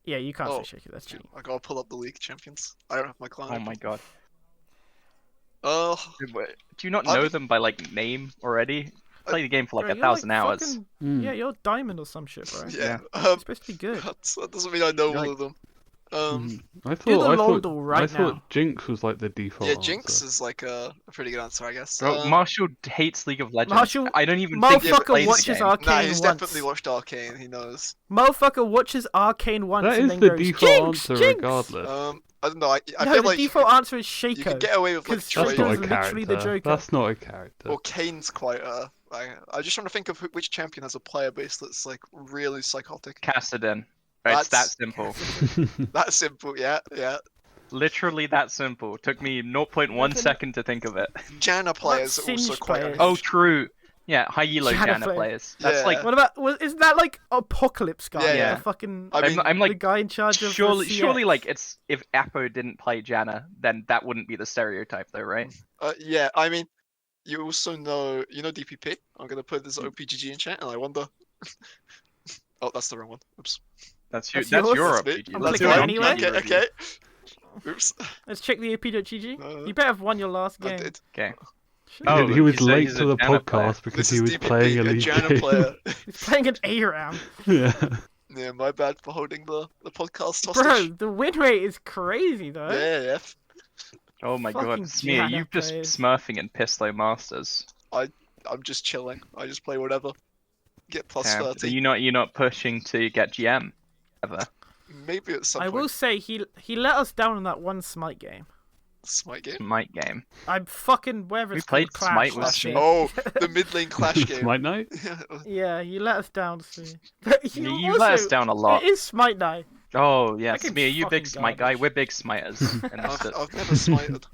Yeah, you can't Oh. say Shaker. That's cheating. I gotta pull up the league champions. I don't have my client. Oh my god. Oh, Do you not know them by like name already? Play the game for like Bro, 1,000 you're hours. fucking- Mm. Yeah, you're diamond or some shit, bro. yeah. You're supposed to be good. That doesn't mean I know You're all like- of them. I thought, You're the I thought, Londal right I thought now. Jinx was like the default. Yeah, Jinx answer. is like a pretty good answer, I guess. Bro, Marshall hates League of Legends. Marshall- I don't even think he Motherfucker plays the watches game. Arcane Nah, he's once. definitely watched Arcane. He knows. Motherfucker watches Arcane once That and is then the goes, default Jinx, answer Jinx! regardless. I don't know. I No, feel the like default answer is you could Shaco. get away with like Because That's Shaco's not a literally character. the Joker. That's not a character. Or Kane's quite a. I'm just trying to think of which champion has a player base that's like really psychotic. Kassadin. It's that That's- simple. That's simple. Yeah, yeah. Literally that simple. Took me 0.1 second to think of it. Janna players are also Singed quite. players? Oh, true. Yeah, high elo Janna Janna players. players. That's Yeah. like What about isn't that like Apocalypse guy? Yeah. The fucking I mean, I'm the like guy in charge of surely like it's if Apo didn't play Janna, then that wouldn't be the stereotype though, right? yeah, I mean, you also know, DPP? I'm gonna put this OPGG in chat, and I wonder. Oh, that's the wrong one. Oops. That's That's your yours. That's me. RPG. I'm That's clicking your it anyway. RPG review. Okay. Oops. Let's check the AP.gg. Uh, You better have won your last I game. did. Okay. Shit. Oh, he was he's a- late he's to a the Janna player. podcast because This he is was DPP, playing a a league Janna game. player. He's playing an A round. Yeah. Yeah, my bad for holding the podcast Bro, hostage. the win rate is crazy though. Yeah. Oh my Fucking god, Smee, Janna you just players. smurfing in Pisto Masters. I'm just chilling. I just play whatever. Get plus Okay. 30. You're not pushing to get GM ever. Maybe at some I point. will say he let us down on that one Smite game. Smite game. Smite game. I'm fucking wherever We it's played called, Smite Clash, with that's Smee. it. Oh, the mid lane clash game. Smite night? Yeah, you let us down, Smee. But You also, let us down a lot. It is Smite night. Oh yeah, That game's Smee, are you big fucking Smite guy? garbage. We're big Smiters. And that's it. I've never smited.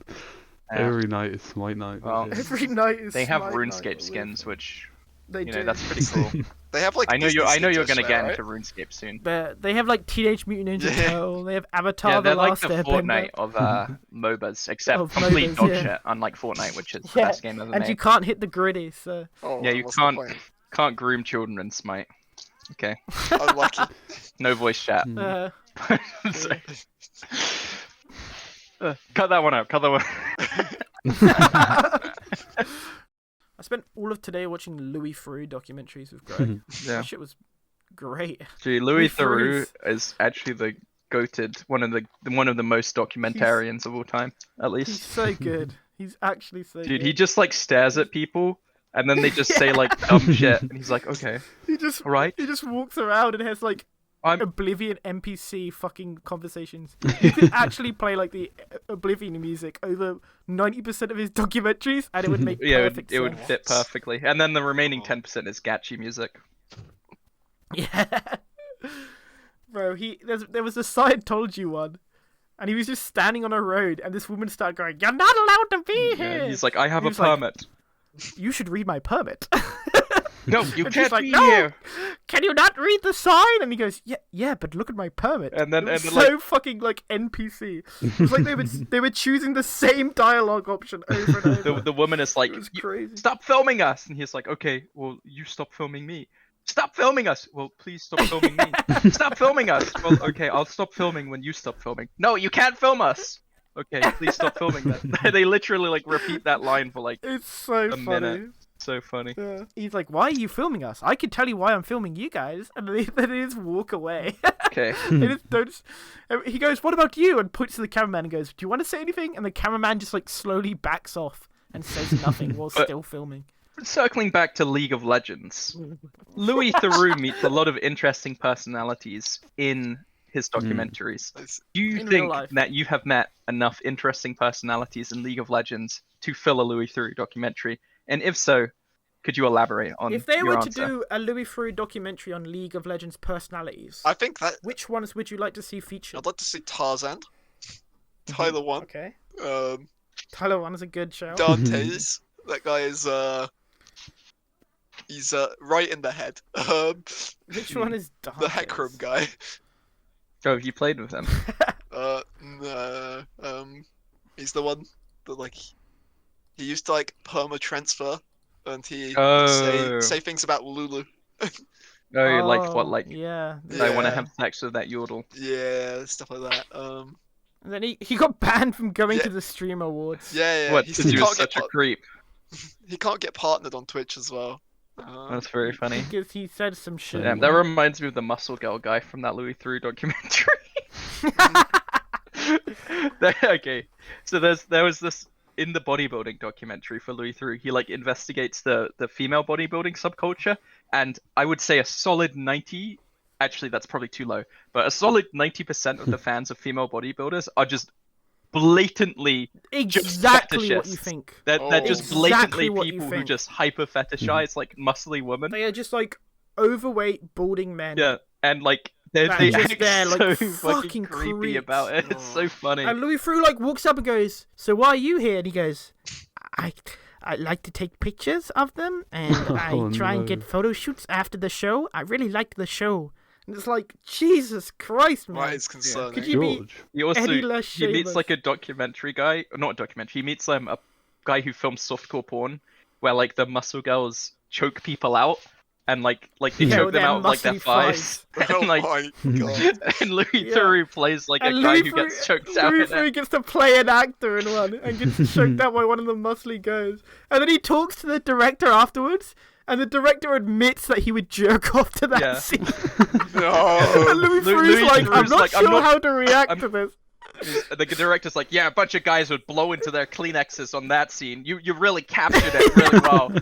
Yeah. Every night is Smite night. Well, Every night is They have Smite night, RuneScape but skins, which They do. that's pretty cool. They have like. I know Disney you're skins, gonna get right? into RuneScape soon. They have like Teenage Mutant Ninja Yeah. Turtle. They have Avatar: Yeah, The they're like Last the Airbender. Fortnite of MOBAs, except Of complete MOBAs, dog yeah. shit, unlike Fortnite, which is the Yeah, best game ever And made. you can't hit the griddy, so Oh, Yeah, then you what's the can't point? can't groom children in Smite. Okay, Unlucky. no voice chat. Mm. So- cut that one out. Cut that one. I spent all of today watching Louis Theroux documentaries with Greg. Yeah. That shit was great. Gee, Louis Louis Theroux Theroux's- is actually the goated one of the most documentarians of all time, at He's least. so good. He's actually so Dude, good. he just like stares at people, and then they just say like dumb shit, and he's like, okay, He just alright. he just walks around and has like I'm- Oblivion NPC fucking conversations. He could actually play like the Oblivion music over 90% of his documentaries, and it would make Yeah, perfect it would sense. fit perfectly. And then the remaining 10% is Gachi music. Yeah. Bro, there was a Scientology one, and he was just standing on a road, and this woman started going, "You're not allowed to be here." Yeah, he's like, I have He a was like, permit. "You should read my permit." No, you And she's can't like, be "No!" here. Can you not read the sign? And he goes, yeah, but look at my permit. And then- it was and then, so fucking like NPC. It was like they were choosing the same dialogue option over and over. The woman is like, It was "You- crazy. stop filming us. And he's like, okay, well, you stop filming me. Stop filming us. Well, please stop filming me. Stop filming us. Well, okay, I'll stop filming when you stop filming. No, you can't film us. Okay, please stop filming that. They literally like repeat that line for like It's so a funny. minute. So funny. Yeah. He's like, "Why are you filming us? I can tell you why I'm filming you guys." And then they just walk away. Okay. They just don't. He goes, "What about you?" And points to the cameraman and goes, "Do you want to say anything?" And the cameraman just like slowly backs off and says nothing while But- still filming. Circling back to League of Legends, Louis Theroux meets a lot of interesting personalities in his documentaries. It's- Do you In real think life. that you have met enough interesting personalities in League of Legends to fill a Louis Theroux documentary? And if so, could you elaborate on If they your were answer? to do a Louis Theroux documentary on League of Legends personalities, I think that which ones would you like to see featured? I'd like to see Tarzan, Tyler One, Okay, um, Tyler One is a good show. Dante's. That guy is he's right in the head. Which one is The Dante's? Heckram guy. Oh, you played with him. No, he's the one that like he used to like perma transfer, and he Oh. say things about Lulu. Oh, like what? Like yeah. I want to Yeah. have sex with that yordle. Yeah, stuff like that. And then he got banned from going Yeah. to the Stream Awards. Yeah. What? He Because he was can't such a get creep. he can't get partnered on Twitch as well. That's very funny. Because he said some shit. Yeah, that reminds me of the Muscle Girl guy from that Louis Theroux documentary. Okay, so there was this in the bodybuilding documentary for Louis Theroux. He like investigates the female bodybuilding subculture, and I would say a solid 90. Actually, that's probably too low, but a solid 90% of the fans of female bodybuilders are just blatantly exactly what you fetishists. think. they're just Exactly blatantly what you people who think. just hyper fetishize like muscly women. They are just like overweight, balding men. Yeah, and like they That they just act there, like, so fucking fucking creepy creeps. about it. It's so funny. And Louis Theroux like walks up and goes, "So why are you here?" And he goes, I like to take pictures of them, and I Oh, try and no. get photo shoots after the show. I really liked the show. And it's like, Jesus Christ, man. That is concerning. Could you be George. He also any less he meets shameless? like a documentary guy, not a documentary. He meets a guy who films softcore porn, where like the muscle girls choke people out, and like they Yeah, choke with them their out like they're muscly fives, Oh and like my god. and Louis Yeah. Theroux plays like And a guy Louis who gets Theroux- choked out. Louis in it. Theroux gets to play an actor in one and gets choked out by one of the muscly guys. And then he talks to the director afterwards, and the director admits that he would jerk off to that Yeah. scene. No. And Louis Louis Theroux's like, I'm Theroux's not like, sure I'm not- how to react I'm- to this. The director's like, yeah, a bunch of guys would blow into their Kleenexes on that scene. You really captured it really well.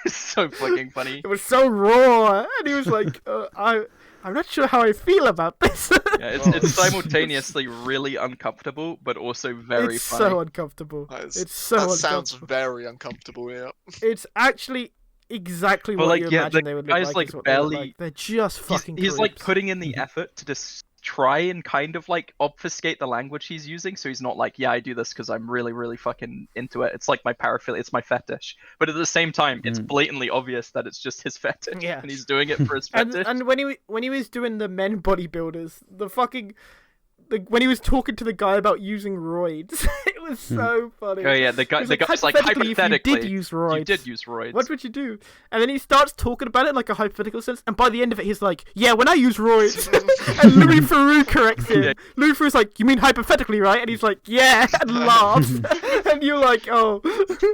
It's so fucking funny. It was so raw, and he was like, I'm not sure how I feel about this. Yeah, it's simultaneously really uncomfortable, but also very It's funny. so uncomfortable. That is- It's so that uncomfortable. sounds very uncomfortable, yeah. It's actually exactly But, what like, you yeah, imagine the they would look guy's, like. like, is what they look barely- like. They're just fucking He's like creeps. putting in the effort to just try and kind of like obfuscate the language he's using, so he's not like, yeah, I do this because I'm really, really fucking into it. It's like my paraphilia, it's my fetish. But at the same time, it's blatantly obvious that it's just his fetish, Yeah. and he's doing it for his And fetish. and when he was doing the men bodybuilders, when he was talking to the guy about using roids, it was so funny. Oh yeah, the He was guy's like, hypothetically, hypothetically, if you did use roids, you did use roids. what would you do? And then he starts talking about it in like a hypothetical sense, and by the end of it, he's like, "Yeah, when I use roids," and Louis Theroux corrects him. Yeah. Louis Theroux's like, "You mean hypothetically, right?" And he's like, "Yeah," and laughs. And you're like, "Oh,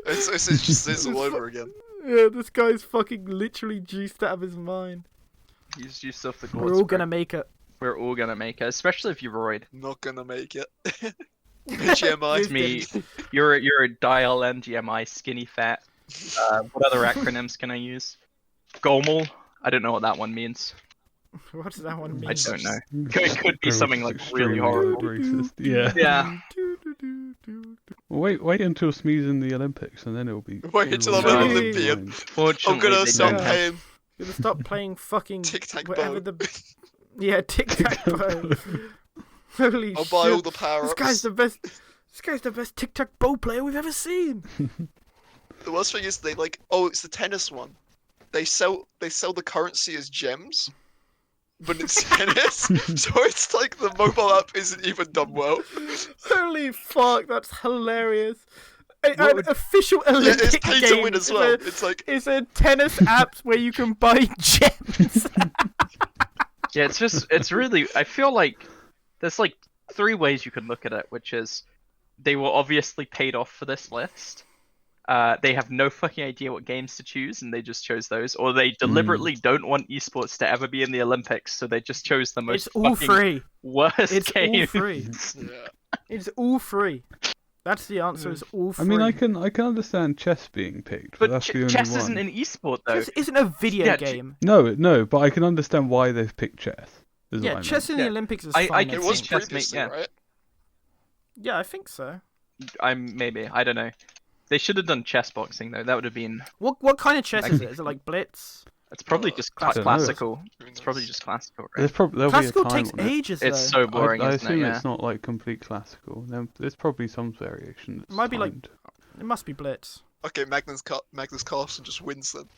It's just this all over again. yeah, this guy's fucking literally juiced out of his mind." He's used off the We're all gonna make it. We're all gonna make it, especially if you roid. Not gonna make it. HMI. Here's Me, you're a dial NGMI skinny fat. What other acronyms can I use? Gomel. I don't know what that one means. What does that one mean? I don't know. It could be Very something like really extremely horrible. Racist. Yeah. Yeah. Well, wait until Smee's in the Olympics, and then it'll be. Wait until I'm an Olympian. I'm Fortunately, gonna they stop don't have- paying Gonna stop playing fucking tic-tac-toe. whatever the yeah tic-tac-toe. Holy I'll shit! buy all the power-ups. This guy's the best. This guy's the best tic-tac-toe player we've ever seen. The worst thing is they like, oh, it's the tennis one. They sell the currency as gems, but it's tennis, so it's like the mobile app isn't even done well. Holy fuck! That's hilarious. An What would- official Yeah, Olympic it's pay game to win as is well. a- It's like It's a tennis app where you can buy gems. Yeah, it's really. I feel like there's like three ways you can look at it, which is they were obviously paid off for this list. They have no fucking idea what games to choose, and they just chose those, or they deliberately don't want esports to ever be in the Olympics, so they just chose the most It's all fucking free. worst It's all games. free. yeah. It's all free. That's the answer. It's all free. I mean, I can understand chess being picked, but But that's the only chess one. isn't an esport though. Chess isn't a video Yeah, game. No, but I can understand why they've picked chess. Is Yeah, what chess I in the Yeah. Olympics is I fine. can It I was think. chess, mate, previously, yeah. right? Yeah, I think so. I don't know. They should have done chess boxing though. That would have been. What kind of chess is it? Is it like Blitz? It's probably just I don't know. classical. Who It's probably knows? just classical, right? There's probably there'll Classical be a time takes on it. ages It's though. so boring, I isn't assume it? Yeah. it's not like complete classical. There's probably some variation. That's Might be like- timed. It must be Blitz. Okay, Magnus Carlsen just wins then.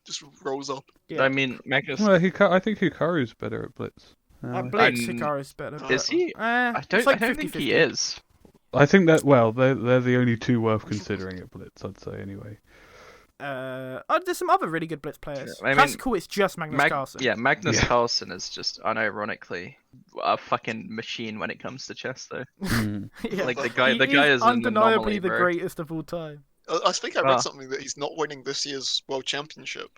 Just rolls up. Yeah. I mean, Magnus. Well, I think Hikaru's better at Blitz. Blitz, I'm- Hikaru's better. Is he? I It's don't. like I don't think 50-50. he is. I think that they're the only two worth considering at Blitz. I'd say anyway. There's some other really good Blitz players. Yeah, I mean, Classical, it's just Magnus Carlsen. Yeah, Magnus Yeah. Carlsen is just unironically a fucking machine when it comes to chess, though. Mm. Yeah. Like the He guy is an undeniably anomaly, the bro. greatest of all time. I think I read Ah. something that he's not winning this year's World Championship.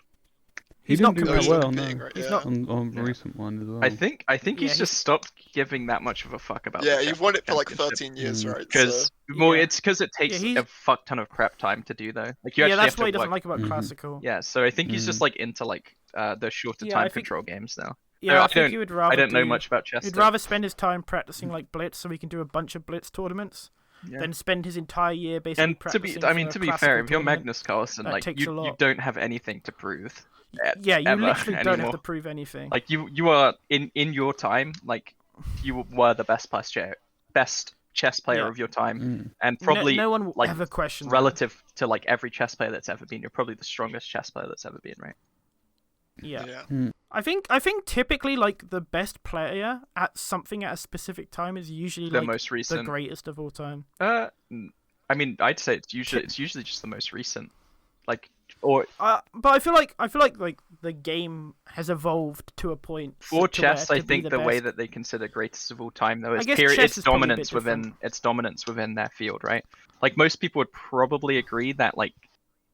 He He's didn't not do No, that he's well not no. competing, right? He's Yeah. not- on Yeah. recent one as well. I think Yeah, he's he's- just stopped giving that much of a fuck about. Yeah, the you've won it for like championship. 13 years, Mm. right? Because So, Yeah. it's because it takes he's- a fuck ton of prep time to do though. Like you Yeah, actually that's have what to he doesn't work. like about Mhm. classical. Yeah, so I think he's Mm. just like into like the shorter Yeah, time I think- control games now. Yeah, I I think don't- he would rather. I don't know do- much about chess. He'd though. rather spend his time practicing like Blitz, so he can do a bunch of Blitz tournaments, Yeah. than spend his entire year basically And to practicing. be, I mean, for to a be classical fair, if you're tournament. Magnus Carlsen, That like takes a you lot. don't have anything to prove. Yeah, you ever literally don't have anymore. to prove anything. Like you are in your time, like you were the best chess player Yeah. of your time, Mm. and probably no one will like ever question that. relative to like every chess player that's ever been, you're probably the strongest chess player that's ever been, right? Yeah. Mm. I think typically like the best player at something at a specific time is usually The like most the recent. greatest of all time. I mean, I'd say it's usually just the most recent, like, or But I feel like like the game has evolved to a point. for to where chess, to I be think the way best- that they consider greatest of all time though is guess period chess its is probably a dominance bit within their field, right? Like most people would probably agree that like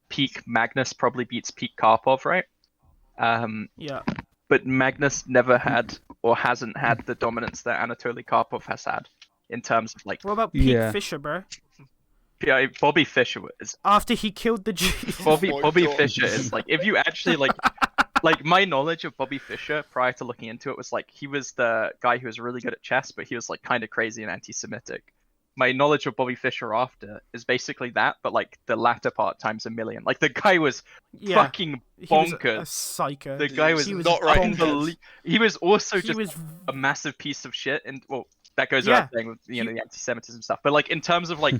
peak Magnus probably beats peak Karpov, right? Yeah. But Magnus never had or hasn't had the dominance that Anatoly Karpov has had in terms of like What about Pete Yeah. Fischer, bro? yeah, Bobby Fischer is After he killed the G. Oh my Bobby God. Fischer is like if you actually like my knowledge of Bobby Fischer prior to looking into it was like he was the guy who was really good at chess, but he was like kind of crazy and anti-Semitic. My knowledge of Bobby Fischer after is basically that, but like the latter part times a million. Like the guy was Yeah. fucking He was bonkers. a psycho. The guy was He was not right. bonkers. He was also He just was a massive piece of shit, and well, that goes Yeah. without saying with the anti-Semitism stuff. But like in terms of like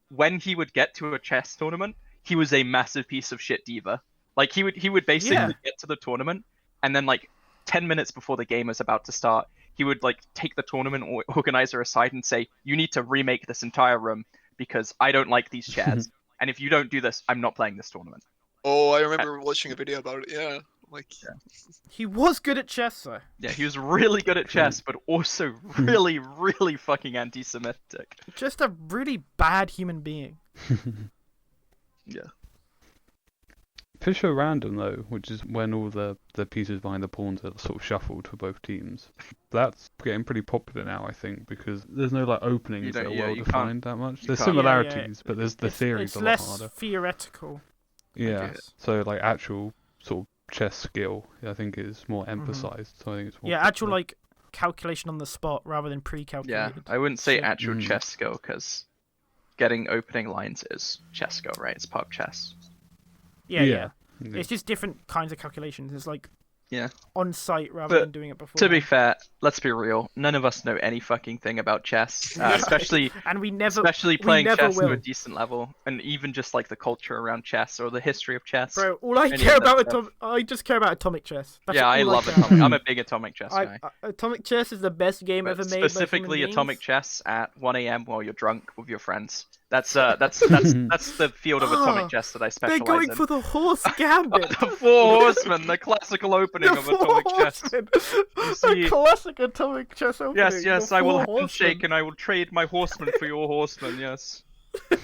when he would get to a chess tournament, he was a massive piece of shit diva. Like he would basically Yeah. get to the tournament, and then like 10 minutes before the game was about to start, he would like take the tournament organizer aside and say, "You need to remake this entire room because I don't like these chairs, and if you don't do this, I'm not playing this tournament." Oh, I remember watching a video about it. Yeah, like he was good at chess though. Yeah, he was really good at chess, but also really, really fucking anti-Semitic. Just a really bad human being. Yeah. Fisher random though, which is when all the pieces behind the pawns are sort of shuffled for both teams. That's getting pretty popular now, I think, because there's no like openings that are well defined that much. There's can't- similarities, but there's the It's theory's a lot less harder. theoretical. Yeah. guess. So like actual sort of chess skill, I think, is more emphasized. So I think it's more Yeah, actual popular. like calculation on the spot rather than Yeah, pre-calculated. I wouldn't say shit. actual chess skill, because getting opening lines is chess skill, right? It's part of chess. Yeah. Yeah. It's just different kinds of calculations. It's like Yeah. on site rather But than doing it before. To be fair, let's be real. None of us know any fucking thing about chess, especially and we never playing never chess to will. a decent level, and even just like the culture around chess or the history of chess. Bro, all I Any care of that about stuff. I just care about atomic chess. That's Yeah, I all love care atomic. about. I'm a big atomic chess guy. Atomic chess is the best game But ever made. by specifically human atomic beings. chess at 1 a.m. while you're drunk with your friends. That's the field of atomic chess that I They're specialize going in. for the horse gambit. The Four Horsemen, the classical opening The of Four atomic chess. Horsemen. see- The classic atomic chess opening. Yes, the I will Four handshake Horsemen. and I will trade my horseman for your horseman. Yes.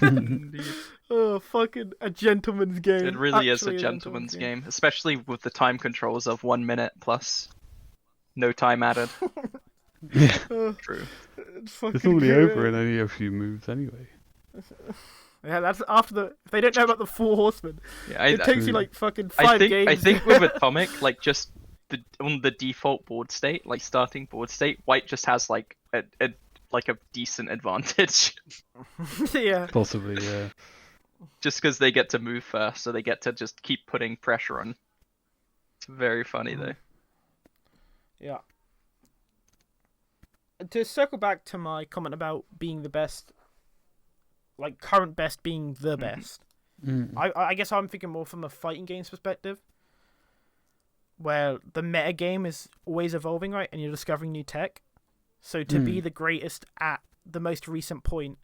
Indeed. Oh, fucking a gentleman's game. It really is a Actually gentleman's game, especially with the time controls of 1 minute plus no time added. Yeah. True. It's fucking It's already great. over in only a few moves anyway. Yeah, that's after the. If they don't know about the Four Horsemen, Yeah, it takes you like fucking I 5 think games. I think with atomic, like just on the default board state, like starting board state, white just has like a decent advantage, Yeah. Possibly, yeah. just because they get to move first, so they get to just keep putting pressure on. It's very funny though. Yeah. To circle back to my comment about being the best, like current best being the best, Mm. I guess I'm thinking more from a fighting games perspective, where the meta game is always evolving, right, and you're discovering new tech. So to be the greatest at the most recent point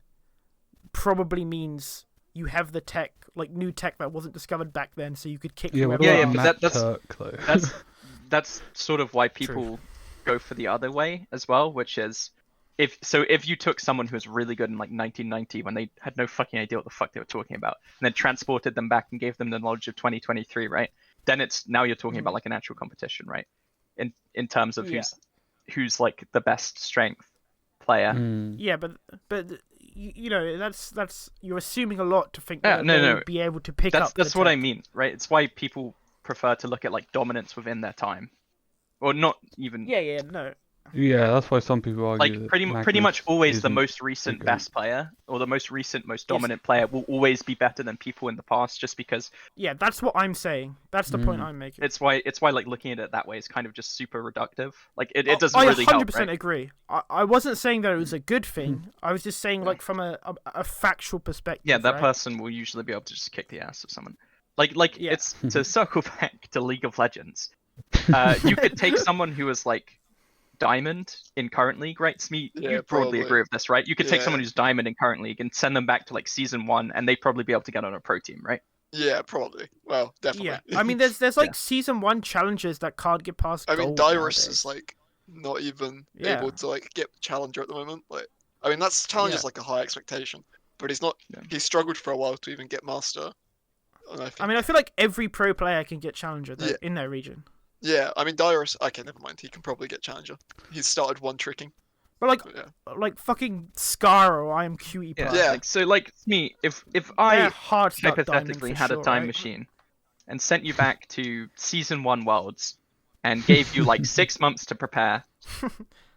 probably means you have the tech, like new tech that wasn't discovered back then, so you could kick Yeah, what whoever Yeah, about out. but Matt that's- Turk, though? That's sort of why people go for the other way as well, which is if you took someone who was really good in like 1990 when they had no fucking idea what the fuck they were talking about, and then transported them back and gave them the knowledge of 2023, right? Then now you're talking about like an actual competition, right? In terms of who's like the best strength player. Mm. Yeah, but you know that's you're assuming a lot to think Yeah, that no, they no. would be able to pick That's up. the that's what I tech. mean, right? It's why people prefer to look at like dominance within their time, or not even. Yeah, no. Yeah, that's why some people argue Like that pretty Magnus much always the isn't most recent the best player or the most recent most dominant player will always be better than people in the past, just because Yeah, that's what I'm saying. That's the point I'm making. it's why like looking at it that way is kind of just super reductive. Like it doesn't I really help, 100% right? agree. I wasn't saying that it was a good thing. I was just saying like from a factual perspective. Yeah, that right? person will usually be able to just kick the ass of someone. Like Yeah. it's to circle back to League of Legends. You could take someone who is like Diamond in current league, right? Smee, Yeah, you broadly probably. agree with this, right? You could take Yeah. someone who's Diamond in current league and send them back to like season 1, and they'd probably be able to get on a pro team, right? Yeah, probably. Well, definitely. Yeah, I mean, there's like season 1 challenges that can't get past. I mean, gold Dyrus nowadays. is like not even Yeah. able to like get challenger at the moment. Like, I mean, that's challenge is Yeah. like a high expectation, but he's not. Yeah. He struggled for a while to even get master. And I mean, I feel like every pro player can get challenger though, Yeah. in their region. yeah, I mean, Dyrus. Okay, never mind. He can probably get challenger. He's started one tricking. But like, But yeah. like fucking Scar or I am QE Yeah. player. Yeah. Like, so like Smee, if They're I hard start hypothetically diamond had for a sure, time right? machine and sent you back to season 1 Worlds and gave you like 6 months to prepare,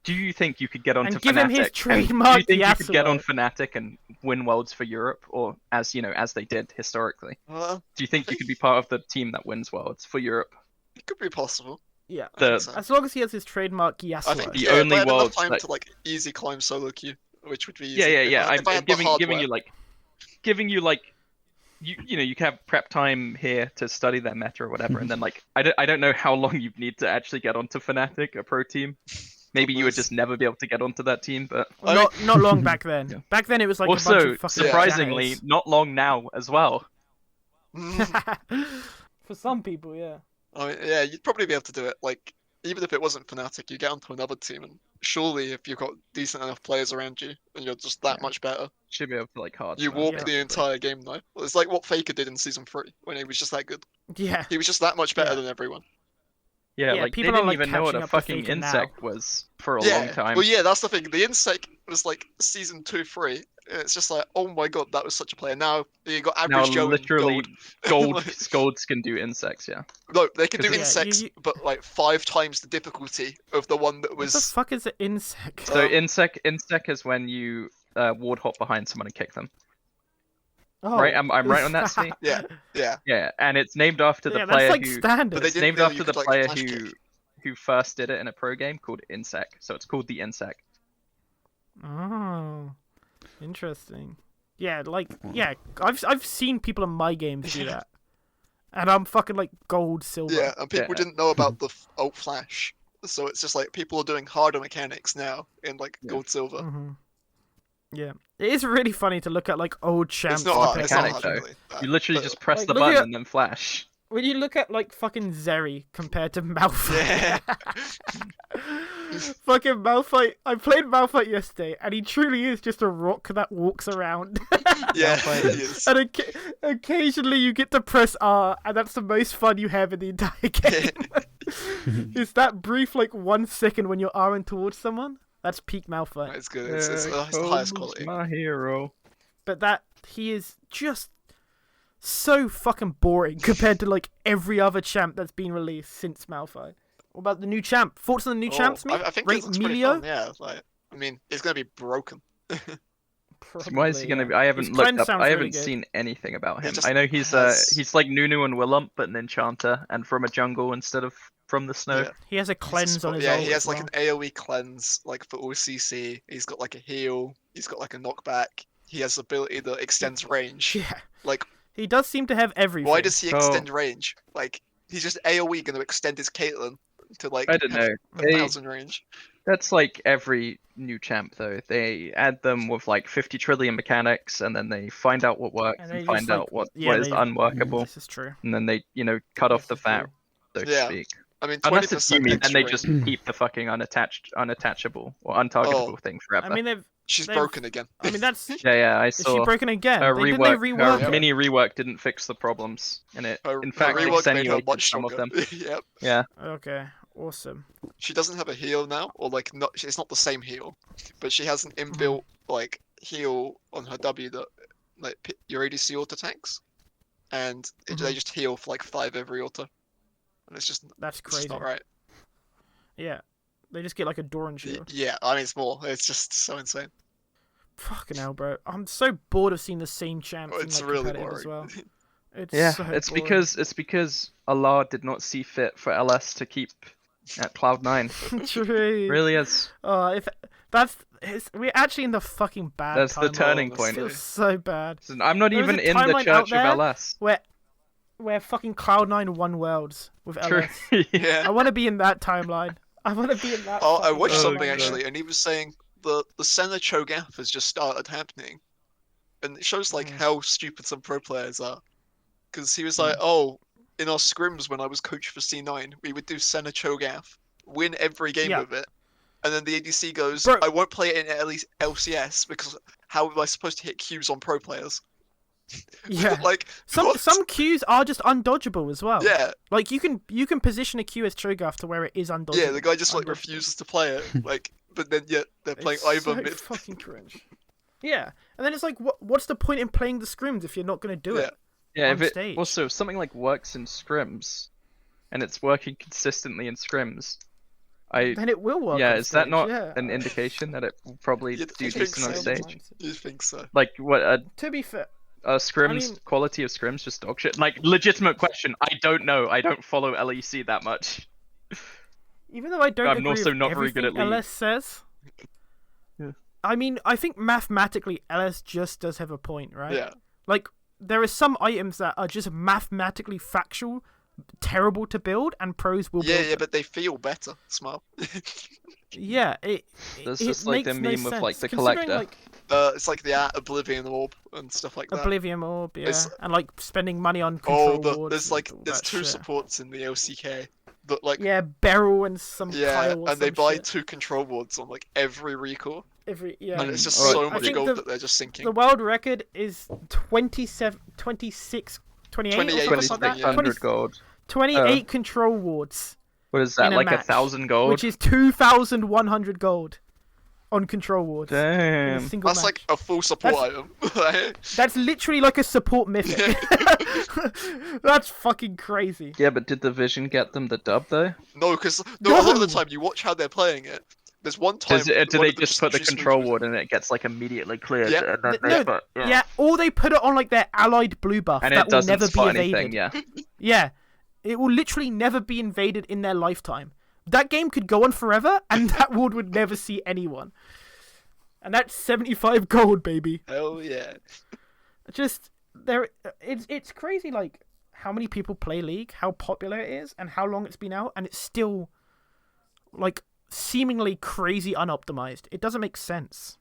do you think you could get onto And give him Fnatic? his Do you trademark think you could get on Yasuo. Fnatic and win Worlds for Europe, or as you know, as they did historically? Uh, Do you think you could be part of the team that wins Worlds for Europe? it could be possible. Yeah. I think The- so. As long as he has his trademark Yasuo. I think the yeah, only if I had enough worlds time that- to like easy climb solo queue, which would be easy. Yeah, yeah, If yeah. I, if I I'm had the giving hardware. you like you know you can have prep time here to study their meta or whatever, and then like I don't know how long you need to actually get onto Fnatic, a pro team. Maybe you would just never be able to get onto that team, but I Not long back then. Yeah. Back then it was like a bunch also of fucking surprisingly janitors. not long now as well. For some people, yeah. I mean, yeah, you'd probably be able to do it. Like, even if it wasn't Fnatic, you get onto another team, and surely if you've got decent enough players around you, and you're just that Yeah. much better, Should be able to like hard. you smash walk Yeah. it. the entire game though. Well, it's like what Faker did in season 3 when he was just that good. Yeah. He was just that much better Yeah. than everyone. Yeah, Yeah, like they people are, didn't like, even know what catching a up to fucking Faker now. insect was for a yeah. long time. Well, yeah, that's the thing. The insect was like season 2, 3. And it's just like, oh my god, that was such a player. Now you got Now average Joe literally and gold Like, golds can do insects, yeah. no, they can do 'Cause- Yeah, insects, you- but like 5 times the difficulty of the one that What the was. fuck is an insect? So Um, insect is when you ward hop behind someone and kick them. Oh, Right? I'm right on that, Smee? Yeah, yeah. Yeah, and it's named after the yeah, player that's like who standard. But they it's didn't named know after you the could, like, player flash kick. who first did it in a pro game called Insect. So it's called the Insect. Oh, interesting. Yeah, like I've seen people in my games do that, and I'm fucking like gold, silver. Yeah, and people Yeah. didn't know about the ult flash, so it's just like people are doing harder mechanics now in like Yeah. gold silver. hmm Yeah, it is really funny to look at like old champs. It's not hard. compared It's to not mechanic, hard though. really. You literally but- just press like, the look button at- and then flash. When you look at like fucking Zeri compared to Malphite. Yeah. Fucking Malphite. I played Malphite yesterday, and he truly is just a rock that walks around. Yeah, Malphite he is. And occasionally you get to press R, and that's the most fun you have in the entire game. It's that brief, like 1 second when you're R'ing towards someone. That's peak Malphite. It's good. It's the highest quality. My hero. But that he is just so fucking boring compared to like every other champ that's been released since Malphite. What about the new champ? Thoughts on the new champs, me? I think Rate it looks pretty Melio? fun. Yeah, like I mean, it's gonna be broken. Why is he gonna be? I haven't His looked cleanse up. sounds I really haven't good. seen anything about He him. just I know he's has- like Nunu and Willump, but an enchanter and from a jungle instead of from the snow. Yeah. He has a cleanse on his Yeah, ult he has as like well. an AoE cleanse, like for all CC. He's got like a heal. He's got like a knockback. He has ability that extends range. Yeah. Like, He does seem to have everything. why does he So- extend range? Like, he's just AoE gonna extend his Caitlyn to like I don't know. 1,000 range. That's like every new champ though. They add them with like 50 trillion mechanics, and then they find out what works And and, they find just, like- out what yeah, is they- unworkable, This is true. and then they cut off This the is fat, true. so to Yeah. speak. I mean, Unless it's 20% Yumi, and they extra just range. keep the fucking unattachable or untargetable thing forever. I mean, they've. She's they've- broken again. I mean, that's. yeah, I Is she saw broken again? her Didn't rework. they Her rework it? mini rework didn't fix the problems, and it Her, in fact her rework made her extenuated much some of stronger. them. Yep. Yeah, Okay, awesome. She doesn't have a heal now, or like not. It's not the same heal, but she has an inbuilt like heal on her W that like your ADC auto tanks, and they just heal for like 5 every auto, and it's just That's it's just crazy. not right. Yeah. They just get like a door and shield. Yeah, I mean it's more. It's just so insane. Fucking hell, bro. I'm so bored of seeing the same champs in It's like really competitive as boring. well. It's Yeah, so it's boring. because Allah did not see fit for LS to keep at Cloud9. True. Really is. If we're actually in the fucking bad. That's the timeline. turning It point. feels so bad. I'm not There was even a in the timeline out church there of LS. Where fucking Cloud9 won worlds with True. LS. Yeah. I want to be in that timeline. I want to be in that. Oh, I fucking watched timeline, something bro. actually, and he was saying the center cho'gath has just started happening, and it shows like how stupid some pro players are. Because he was like, "Oh, in our scrims when I was coach for C9, we would do center cho'gath, win every game with it, and then the ADC goes, Bro. I won't play it in at least LCS because how am I supposed to hit Qs on pro players?" Yeah. Like Some what? Qs are just undodgeable as well. Yeah, Like you can position a Q as Cho'Gath to where it is undodgeable. yeah. The guy just like Undodgeable. refuses to play it. Like, but then yet they're playing It's Ivor so mid. fucking cringe. Yeah, and then it's like, what's the point in playing the scrims if you're not gonna do it? Yeah, On if it stage. also if something like works in scrims, and it's working consistently in scrims, Then it will work. yeah, on is that stage, not yeah. an indication that it will probably You'd do think decent on so. stage? You think so? Like what To be fair, scrims mean- quality of scrims just dog shit. Like legitimate question. I don't know. I don't follow LEC that much. even though I don't I'm agree also with not very good everything at League. LS says, Yeah. I mean, I think mathematically LS just does have a point, right? Yeah. Like there are some items that are just mathematically factual, terrible to build, and pros will Yeah, build yeah, them. but they feel better. Smart. Yeah, That's it just like the makes meme no of like sense, the considering, collector. like, It's like the Oblivion Orb and stuff like that. Oblivion Orb, yeah, It's- and like spending money on control wards there's and like all there's that two shit. supports in the LCK, but like Yeah, Beryl and some Kyle or and they some buy shit. 2 control wards on like every recall, Yeah, and it's just Alright, so I much think gold the- that they're just sinking. the world record is 27, 26, 28 or 28 something or like something, that. yeah. 2600 gold. 28 control wards, What is that? in a Like match, 1,000 gold? which is 2,100 gold on control wards. In a Damn. single That's match. like a full support item. That's literally like a support mythic. That's fucking crazy. Yeah, but did the Vision get them the dub though? No, because a lot of the No! time you watch how they're playing it. There's one time. Do one they of them just put the literally control smooches- ward and it gets like immediately cleared? Yeah. And then they No, put, Yeah, or they put it on like their allied blue buff and that it will doesn't never be spot evaded. anything. Yeah. Yeah, it will literally never be invaded in their lifetime. That game could go on forever, and that ward would never see anyone. And that's 75 gold, baby. Hell yeah. Just it's crazy, like how many people play League, how popular it is, and how long it's been out, and it's still like seemingly crazy unoptimized. It doesn't make sense.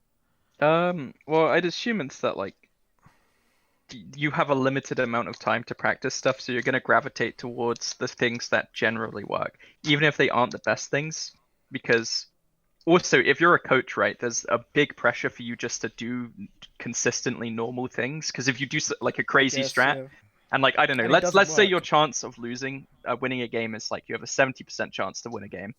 Well, I'd assume it's that like you have a limited amount of time to practice stuff, so you're gonna gravitate towards the things that generally work, even if they aren't the best things. Because also, if you're a coach, right, there's a big pressure for you just to do consistently normal things. Because if you do like a crazy strat, and like I don't know, And it let's doesn't say work. your chance of winning a game is like you have a 70% chance to win a game,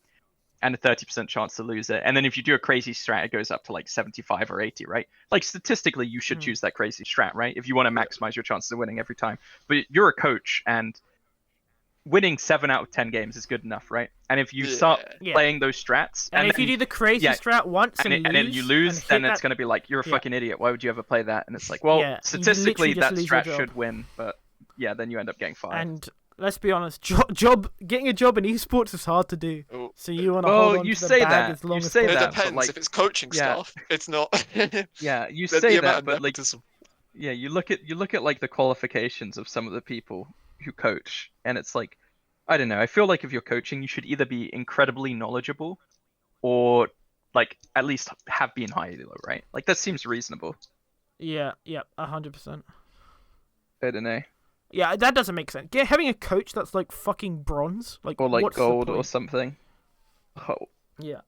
and a 30% chance to lose it. And then if you do a crazy strat, it goes up to like 75 or 80, right? Like statistically, you should choose that crazy strat, right? If you want to maximize your chances of winning every time. But you're a coach, and winning 7 out of 10 games is good enough, right? And if you start Yeah. playing those strats, And if then, you do the crazy yeah, strat once and then you lose, and then hit it's that- going to be like, you're a Yeah. fucking idiot. Why would you ever play that? And it's like, well, Yeah, you statistically, literally just that lose your strat job. should win. But yeah, then you end up getting fired. And let's be honest, getting a job in esports is hard to do. Oh, So you want to Well, hold on you to the say bag that, as long you as say it possible. that, but, depends. like, If it's coaching yeah. stuff, it's not. Yeah, you The say amount that, of but like, nepotism. yeah, you look at like the qualifications of some of the people who coach, and it's like, I don't know. I feel like if you're coaching, you should either be incredibly knowledgeable, or like at least have been high elo, right? Like that seems reasonable. Yeah, 100%. I don't know, Yeah, that doesn't make sense. Having a coach that's like fucking bronze, like or like what's the gold or point? something. Oh, Yeah,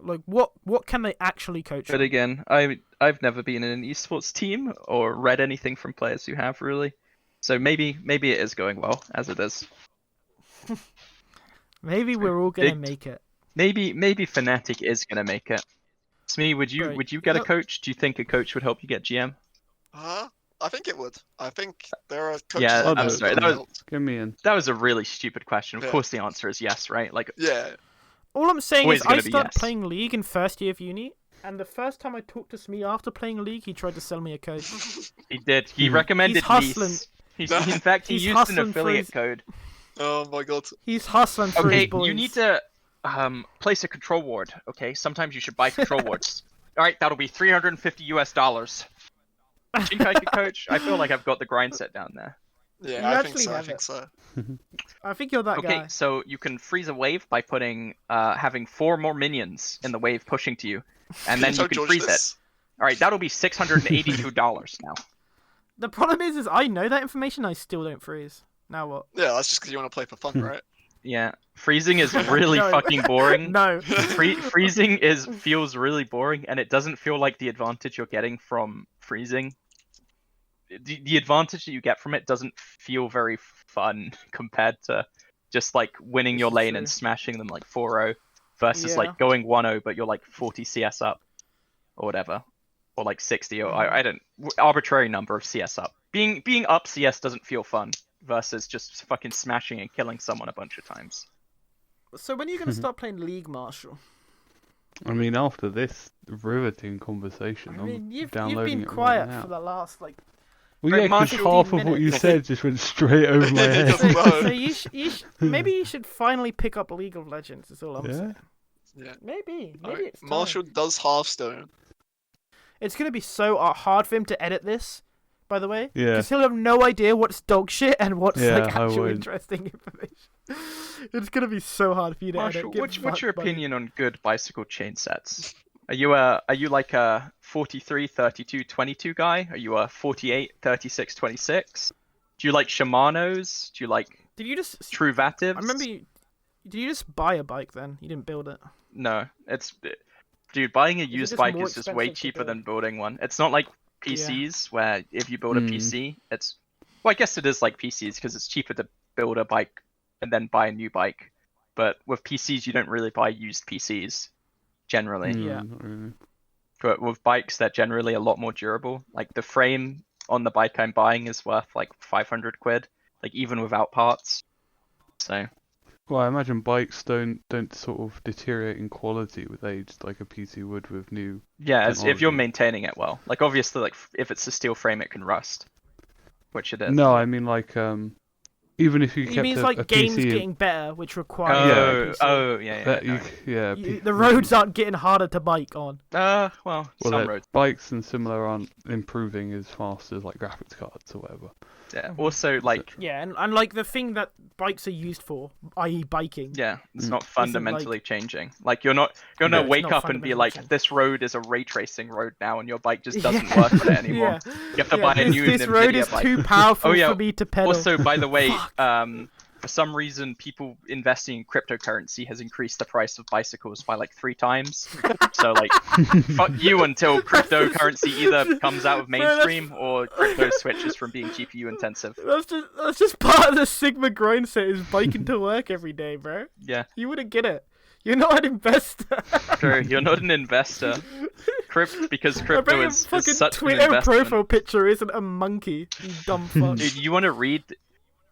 like what can they actually coach? but on? again, I've never been in an esports team or read anything from players who have really. So maybe it is going well as it is. Maybe we're all gonna Big- make it. Maybe Fnatic is gonna make it. Smee, would you Right. get a No. coach? Do you think a coach would help you get GM? I think it would. I think there are coaches. Yeah, out I'm there sorry, that that was- helped. Get me in. That was a really stupid question. Of Yeah. course the answer is yes, right? Like Yeah. All I'm saying Always is gonna I be started yes. playing League in first year of uni, and the first time I talked to Smee after playing League, he tried to sell me a code. He did. He recommended He's hustling. Lease. In fact, he He's used an hustling for affiliate his- code. Oh my god. He's hustling for his Okay, boys. you need to place a control ward. Okay, sometimes you should buy control wards. All right, that'll be $350. Shinkai coach. I feel like I've got the grind set down there. Yeah, You I think actually so. I have think it. so. I think you're that Okay, guy. so you can freeze a wave by putting having 4 more minions in the wave pushing to you, and then Tell you can George freeze this. it. All right, that'll be $682 now. The problem is I know that information. I still don't freeze. Now what? Yeah, that's just because you want to play for fun, right? Yeah, freezing is really No. fucking boring. No. Freezing feels really boring, and it doesn't feel like the advantage you're getting from freezing. The advantage that you get from it doesn't feel very fun compared to just like winning This your is lane true. and smashing them like 4-0 versus Yeah. like going 1-0 but you're like 40 CS up or whatever, or like 60 or I don't arbitrary number of CS up. Being up CS doesn't feel fun versus just fucking smashing and killing someone a bunch of times. So when are you gonna start playing League, Marshall? I mean, after this riveting conversation, I mean, I'm you've downloading been it quiet right now. for the last like. Well, Right, yeah, because Marshall, half 15 of what you minutes. said just went straight over my head. doesn't So, know. so maybe you should finally pick up League of Legends. Is all I'm Yeah? saying. Yeah. Maybe Alright, it's time. Marshall does Hearthstone. It's gonna be so hard for him to edit this. By the way, Yeah. because he'll have no idea what's dog shit and what's Yeah, like I actual would. interesting information. It's gonna be so hard for you to Marshall, edit. Get what's fucked, your buddy. opinion on good bicycle chain sets? Are you like a 43, 32, 22 guy? Are you a 48, 36, 26? Do you like Shimano's? Do you like Did you just? True Vatives? I remember you. Did you just buy a bike then? You didn't build it. No, dude, buying a it used just bike more is just way expensive to cheaper build? than building one. It's not like PCs where if you build a PC, it's well, I guess it is like PCs because it's cheaper to build a bike and then buy a new bike. But with PCs, you don't really buy used PCs generally. Yeah. Not really. But with bikes, they're generally a lot more durable. Like the frame on the bike I'm buying is worth like 500 quid, like even without parts. So Well, I imagine bikes don't sort of deteriorate in quality with age like a PC would with new. yeah, if you're Technology. maintaining it well, like obviously, like if it's a steel frame, it can rust, which it is. No, I mean like even if you He kept means a, like a games PC getting better, which Oh, require. Yeah. a PC. yeah. that No. you, yeah, The roads aren't getting harder to bike on. Well, well, some that roads. bikes and similar aren't improving as fast as like graphics cards or whatever. Yeah. Also, like, Yeah, and like the thing that bikes are used for, i.e., biking. yeah, it's Mm. not Isn't, fundamentally changing. Like, you're not gonna No, it's wake not up and be fundamentally like, changing. this road is a ray tracing road now, and your bike just doesn't Yeah. work on it anymore. Yeah. You have to buy a this, new this road NVIDIA is bike. too powerful Oh, yeah. for me to pedal. Also, by the way, Fuck. for some reason, people investing in cryptocurrency has increased the price of bicycles by like 3 times. So, like, fuck you until cryptocurrency either comes out of mainstream or crypto switches from being GPU intensive. That's just part of the Sigma grind set is biking to work every day, bro. Yeah, You wouldn't get it. You're not an investor. true. You're not an investor. Because I bet crypto your is fucking such an Twitter investment. profile picture isn't a monkey. You dumb fuck. Dude, you want to read?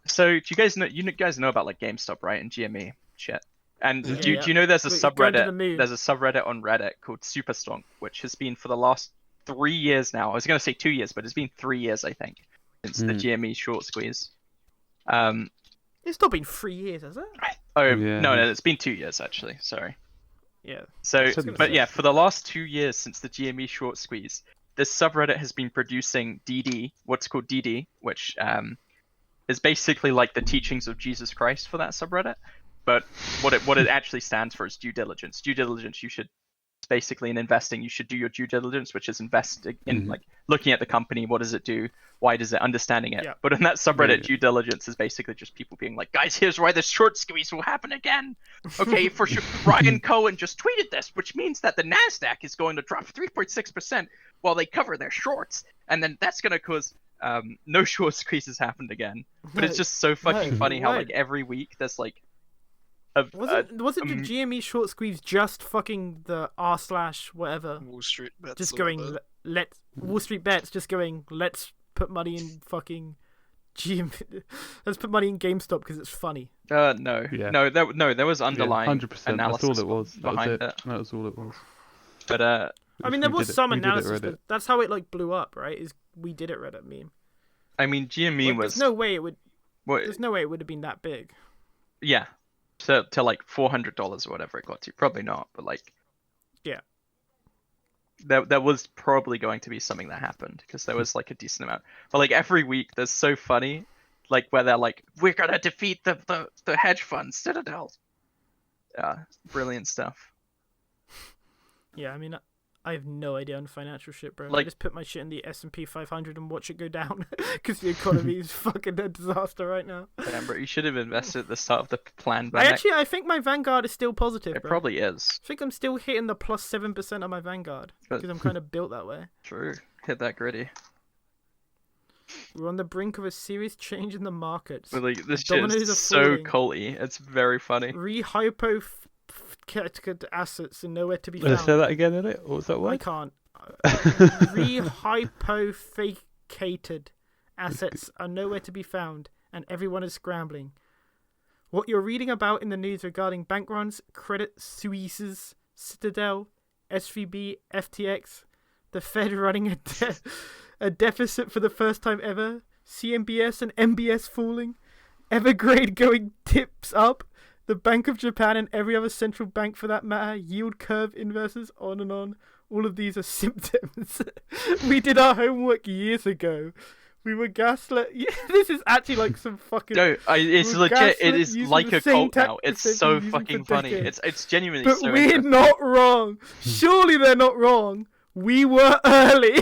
So, do you guys know? You guys know about like GameStop, right? And GME shit. And Yeah, do yeah. you know there's a Wait, go into the subreddit? mood. There's a subreddit on Reddit called Super Stonk, which has been for the last 3 years now. I was gonna say 2 years, but it's been 3 years, I think, since the GME short squeeze. It's not been 3 years, has it? Oh Yeah. no, it's been 2 years actually. Sorry. Yeah. So, Shouldn't but say. yeah, for the last 2 years since the GME short squeeze, this subreddit has been producing DD, what's called DD, which is basically like the teachings of Jesus Christ for that subreddit. But what it actually stands for is due diligence. Due diligence, it's basically in investing, you should do your due diligence, which is investing in like looking at the company, what does it do, why does it, understanding it. Yeah. But in that subreddit, Yeah. due diligence is basically just people being like, guys, here's why the short squeeze will happen again. Okay, for sure. Ryan Cohen just tweeted this, which means that the Nasdaq is going to drop 3.6% while they cover their shorts, and then that's going to cause no short squeezes happened again. But it's No, just so fucking no, funny how no. like every week there's like Wasn't the GME short squeeze just fucking the r/ whatever? Wall Street bets. Just or going, whatever. let Wall Street bets just going, let's put money in fucking Let's put money in GameStop because it's funny. No. Yeah. No, there was underlying 100%. analysis That's all it was. behind it. That was all it was. But I mean, there was some we did it analysis, Reddit. but that's how it like blew up, right? Is we did it Reddit meme. I mean, GME Like, was there's no way it would. what, There's no way it would have been that big. yeah, so to like $400 or whatever it got to. Probably not, but like Yeah. There was probably going to be something that happened because there was like a decent amount. But like every week, there's so funny, like where they're like, "We're gonna defeat the hedge fund Citadel." Yeah, brilliant stuff. Yeah, I mean, I have no idea on financial shit, bro. I Like- just put my shit in the S&P 500 and watch it go down because the economy is fucking a disaster right now. Damn, bro, you should have invested at the start of the plan. I think my Vanguard is still positive, It bro. probably is. I think I'm still hitting the plus 7% on my Vanguard But- because I'm kind of built that way. True. Hit that gritty. We're on the brink of a serious change in the markets. But like this shit Dominoes are is so falling. culty. It's very funny. Rehypothecated assets are nowhere to be Say found. that again, innit? What was that I word? can't. Rehypothecated assets are nowhere to be found, and everyone is scrambling. What you're reading about in the news regarding bank runs, Credit Suisse's, Citadel, SVB, FTX, the Fed running a deficit for the first time ever, CMBS and MBS falling, Evergrande going tips up, the Bank of Japan and every other central bank for that matter, yield curve inverses, on and on. All of these are symptoms. We did our homework years ago. We were gaslit. Yeah, this is actually like some fucking. No, it's we're legit. It gaslit is using like the a same cult now. It's tactics so they've been using fucking for funny. decades. It's genuinely But so we're interesting. not wrong. Surely they're not wrong. We were early.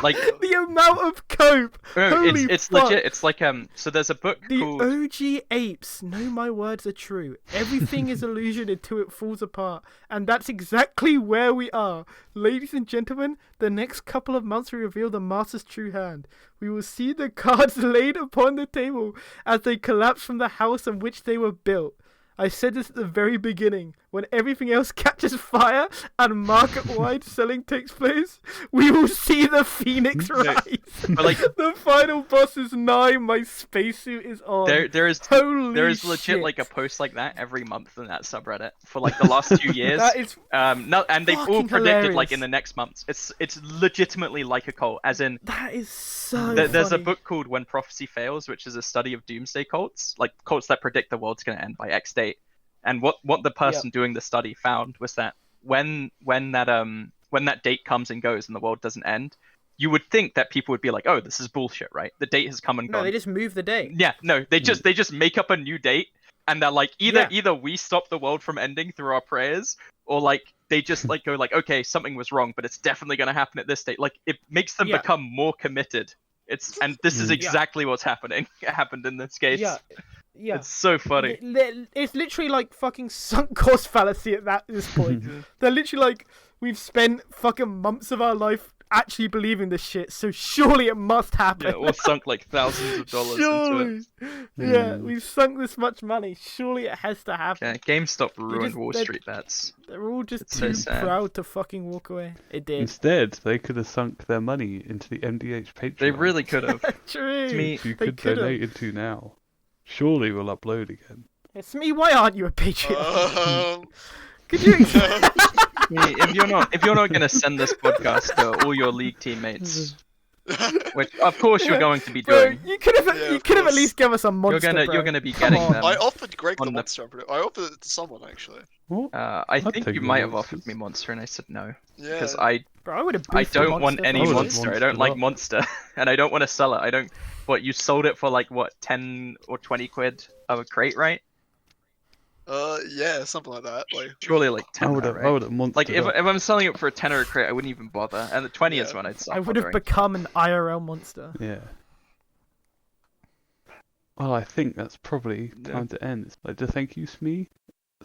Like The amount of cope. no, Holy it's fuck. legit. It's like so there's a book The called OG apes know my words are true. Everything is illusion until it falls apart. And that's exactly where we are. Ladies and gentlemen, the next couple of months will reveal the master's true hand. We will see the cards laid upon the table as they collapse from the house on which they were built. I said this at the very beginning. When everything else catches fire and market-wide selling takes place, we will see the phoenix rise. but like The final boss is nigh. My spacesuit is on. there is legit shit. like a post like that every month in that subreddit for like the last 2 years. That is No, and they've all fucking predicted like hilarious. in the next months. It's legitimately like a cult, as in that is so. there's a funny. book called When Prophecy Fails, which is a study of doomsday cults, like cults that predict the world's going to end by X date. And what the person doing the study found was that when that date comes and goes and the world doesn't end, you would think that people would be like, oh, this is bullshit, right? The date has come and No, gone. they just move the day. Yeah, no, they just make up a new date, and they're like either we stop the world from ending through our prayers, or like they just like go like, okay, something was wrong, but it's definitely gonna happen at this date. Like it makes them Yeah. become more committed. And this is exactly what's happening. It happened in this case. Yeah. It's so funny. It's literally like fucking sunk cost fallacy at this point. They're literally like, we've spent fucking months of our life actually believing this shit, so surely it must happen. Yeah, or sunk like thousands of dollars into it. Yeah, we've sunk this much money. Surely it has to happen. Yeah, GameStop ruined just- Wall they're- Street bets. They're all just It's so too sad. proud to fucking walk away. It did. Instead, they could have sunk their money into the MDH Patreon. They really could have. True. Smee, Which you they could could've. donate into now. Surely we'll upload again. Smee, why aren't you a Patreon? Um, Could you? if you're not gonna send this podcast to all your league teammates, which of course you're going to be Bro, doing, you could have Yeah, you of could have at course. least given us a monster. you're gonna be Come getting on. them. I offered Greg the on the- monster. I offered it to someone actually. What? I I'd think take you the might have monsters. offered me Monster, and I said no Yeah. because I Bro, I would have. don't want any I would've Monster. I don't Monstered like up. Monster, and I don't want to sell it. I don't. What, you sold it for like what, 10 or 20 quid of a crate, right? Yeah, something like that. Like, Surely like I 10, would have. right? I would have monstered Like if up. I'm selling it for a 10 or a crate, I wouldn't even bother. And the 20 is Yeah. when I'd start I would have bothering. become an IRL monster. Yeah. Well, I think that's probably Yeah. time to end. I'd like to thank you, Smee.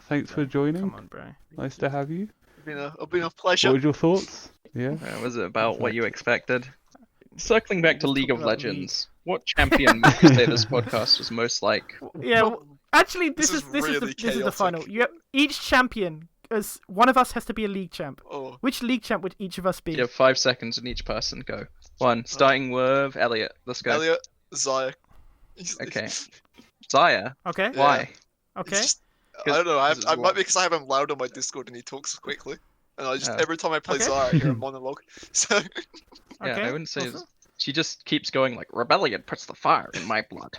Thanks for joining. Come on, bro. Nice to have you. it's been a What pleasure. were your thoughts? Yeah. Was it about what you expected? Circling back to Let's League talk of about Legends, what champion would you say this podcast was most like? Yeah. Well, actually, this This is is this is really the final. chaotic. Each champion, as one of us has to be a league champ. Oh, Which league champ would each of us be? You have 5 seconds and each person go. One, starting with Elliot. Let's go. Elliot, Zaya, Okay. Zaya, Okay. Yeah. why? Okay. It's just, I don't know. I This is might what- be because I have him loud on my Discord and he talks quickly, and I just Oh. every time I play Okay. Zara, I hear a monologue. So Yeah, Okay. I wouldn't say. awesome. She just keeps going like, rebellion puts the fire in my blood.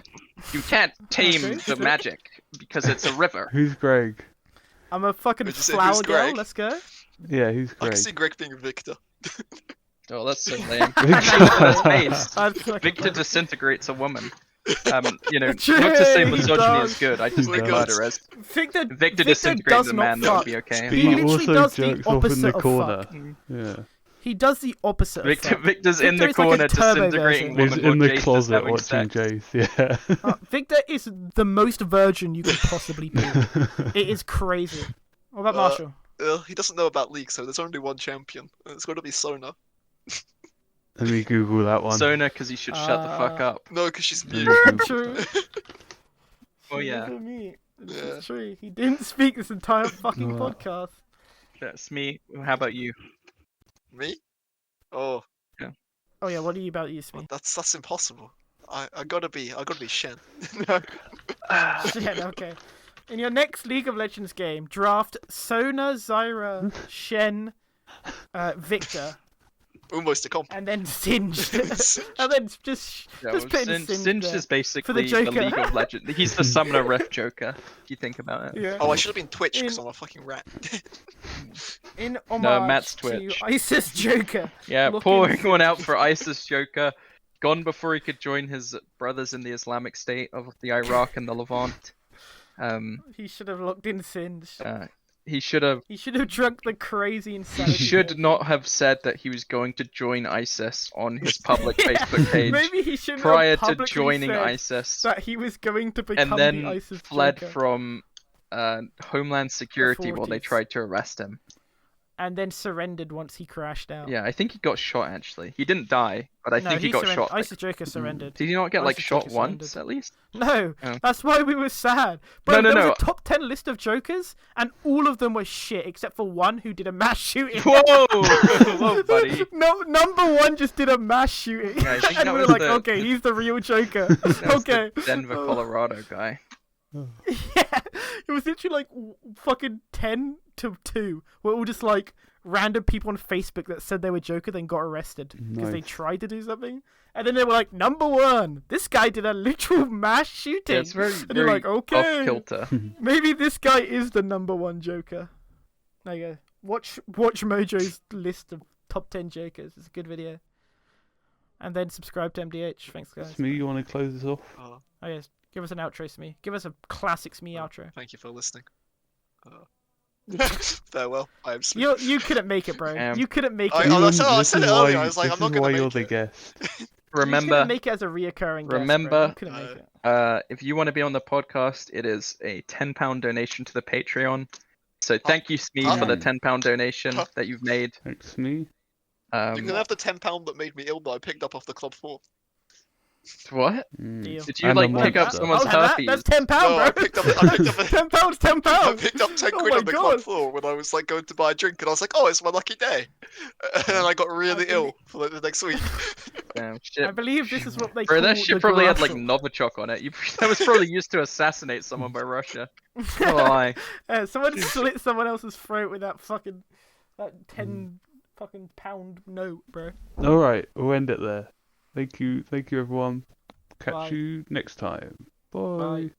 You can't tame Okay, the sure. magic because it's a river. Who's Greg? I'm a fucking Would you say flower who's girl. Greg? Let's go. Yeah, who's I Greg? can see Greg being Victor. Oh, that's so lame. Victor. Face. I'd fucking Victor love it. disintegrates a woman. You know, True, not to say he misogyny does. is good. I just Oh think my God. murder is. Victor Disintegrating does a not man, that would fuck. be okay. He He literally also does the jerks off in opposite the of corner. fuck. Yeah. He does the opposite of fuck. Victor's in Victor the is like a corner turbo disintegrating version. He's woman in while the Jace is closet having watching sex. Jace. Yeah. Victor is the most virgin you can possibly be. It is crazy. What about Marshall? He doesn't know about league, so there's only one champion, and it's got to be Sona. Let me Google that one. Sona, because he should shut the fuck up. No, because she's Let me mute. Google True. that. Oh yeah. Look at me. This Yeah. is true. He didn't speak this entire fucking No. podcast. That's me. How about you? Me? Oh, Oh yeah, what are you about you, Smee? that's impossible. I gotta be Shen. No. Shit, okay. In your next League of Legends game, draft Sona, Zyra, Shen, Victor, Almost a comp. and then Singed. And then just put in Singed Singed there. is basically the Joker. League of Legends. He's the Summoner Rift Joker, if you think about it. Yeah. Oh, I should have been Twitch because In- I'm a fucking rat. In homage Matt's to Twitch. Isis Joker. Yeah, Looking- pouring one out for ISIS Joker. Gone before he could join his brothers in the Islamic State of the Iraq and the Levant. He should have looked in Singed. He should have. He should have drunk the crazy insanity. He should potion. not have said that he was going to join ISIS on his public Facebook page Maybe he should prior have to publicly joining said ISIS, that he was going to become and then the ISIS fled Joker. from Homeland Security while they Authorities. tried to arrest him. And then surrendered once he crashed out. Yeah, I think he got shot actually. He didn't die, but I no, think he got surrendered. shot. ISIS Joker surrendered. Did he not get like ISIS shot Joker once surrendered. at least? No, Oh. that's why we were sad. Bro, No, there no. was a top 10 list of Jokers, and all of them were shit, except for one who did a mass shooting. Whoa, whoa, buddy. No, number one just did a mass shooting. Yeah, I think and that we were was like, the- okay, he's the real Joker. That was okay. the Denver, Colorado guy. Yeah, it was literally like fucking 10 to 2. We're all just like random people on Facebook that said they were Joker, then got arrested because they Nice. tried to do something. And then they were like, number one, this guy did a literal mass shooting. Yeah, it's very, and you're very like, okay, off kilter. maybe this guy is the number one Joker. There you go. Watch Mojo's list of top 10 Jokers. It's a good video. And then subscribe to MDH. Thanks, guys. Smee, you want to close this off? Oh, Oh, yes. Give us an outro, Smee. Give us a classic Smee outro. thank you for listening. Farewell. I am Smee. You couldn't make it, bro. Um, You couldn't make I- it. oh, that's how I This said is it earlier. why- I was like, this I'm not is gonna why make you're the it. guest. You just Remember, couldn't make it as a reoccurring guest, Remember- bro. You couldn't make it. if you want to be on the podcast, it is a £10 donation to the Patreon. So thank you, Smee, for the £10 donation that you've made. Thanks, Smee. You can Um, have the £10 that made me ill that I picked up off the club floor. what? Deal. Did you And a like pick up monster. someone's I'll have that. herpes? That's £10, No, bro. I picked up a- £10, £10. I picked up 10 Oh quid my on the God. club floor when I was like going to buy a drink, and I was like, "Oh, it's my lucky day," and then I got really I ill for like the next week. Damn, I shit. believe this is what they Bro, call that shit the probably had like Gruffle. Novichok on it. That was probably used to assassinate someone by Russia. Oh, lie. Someone slit someone else's throat with that 10 fucking pound note, bro. All right, we'll end it there. Thank you, everyone. Catch Bye. you next time. Bye.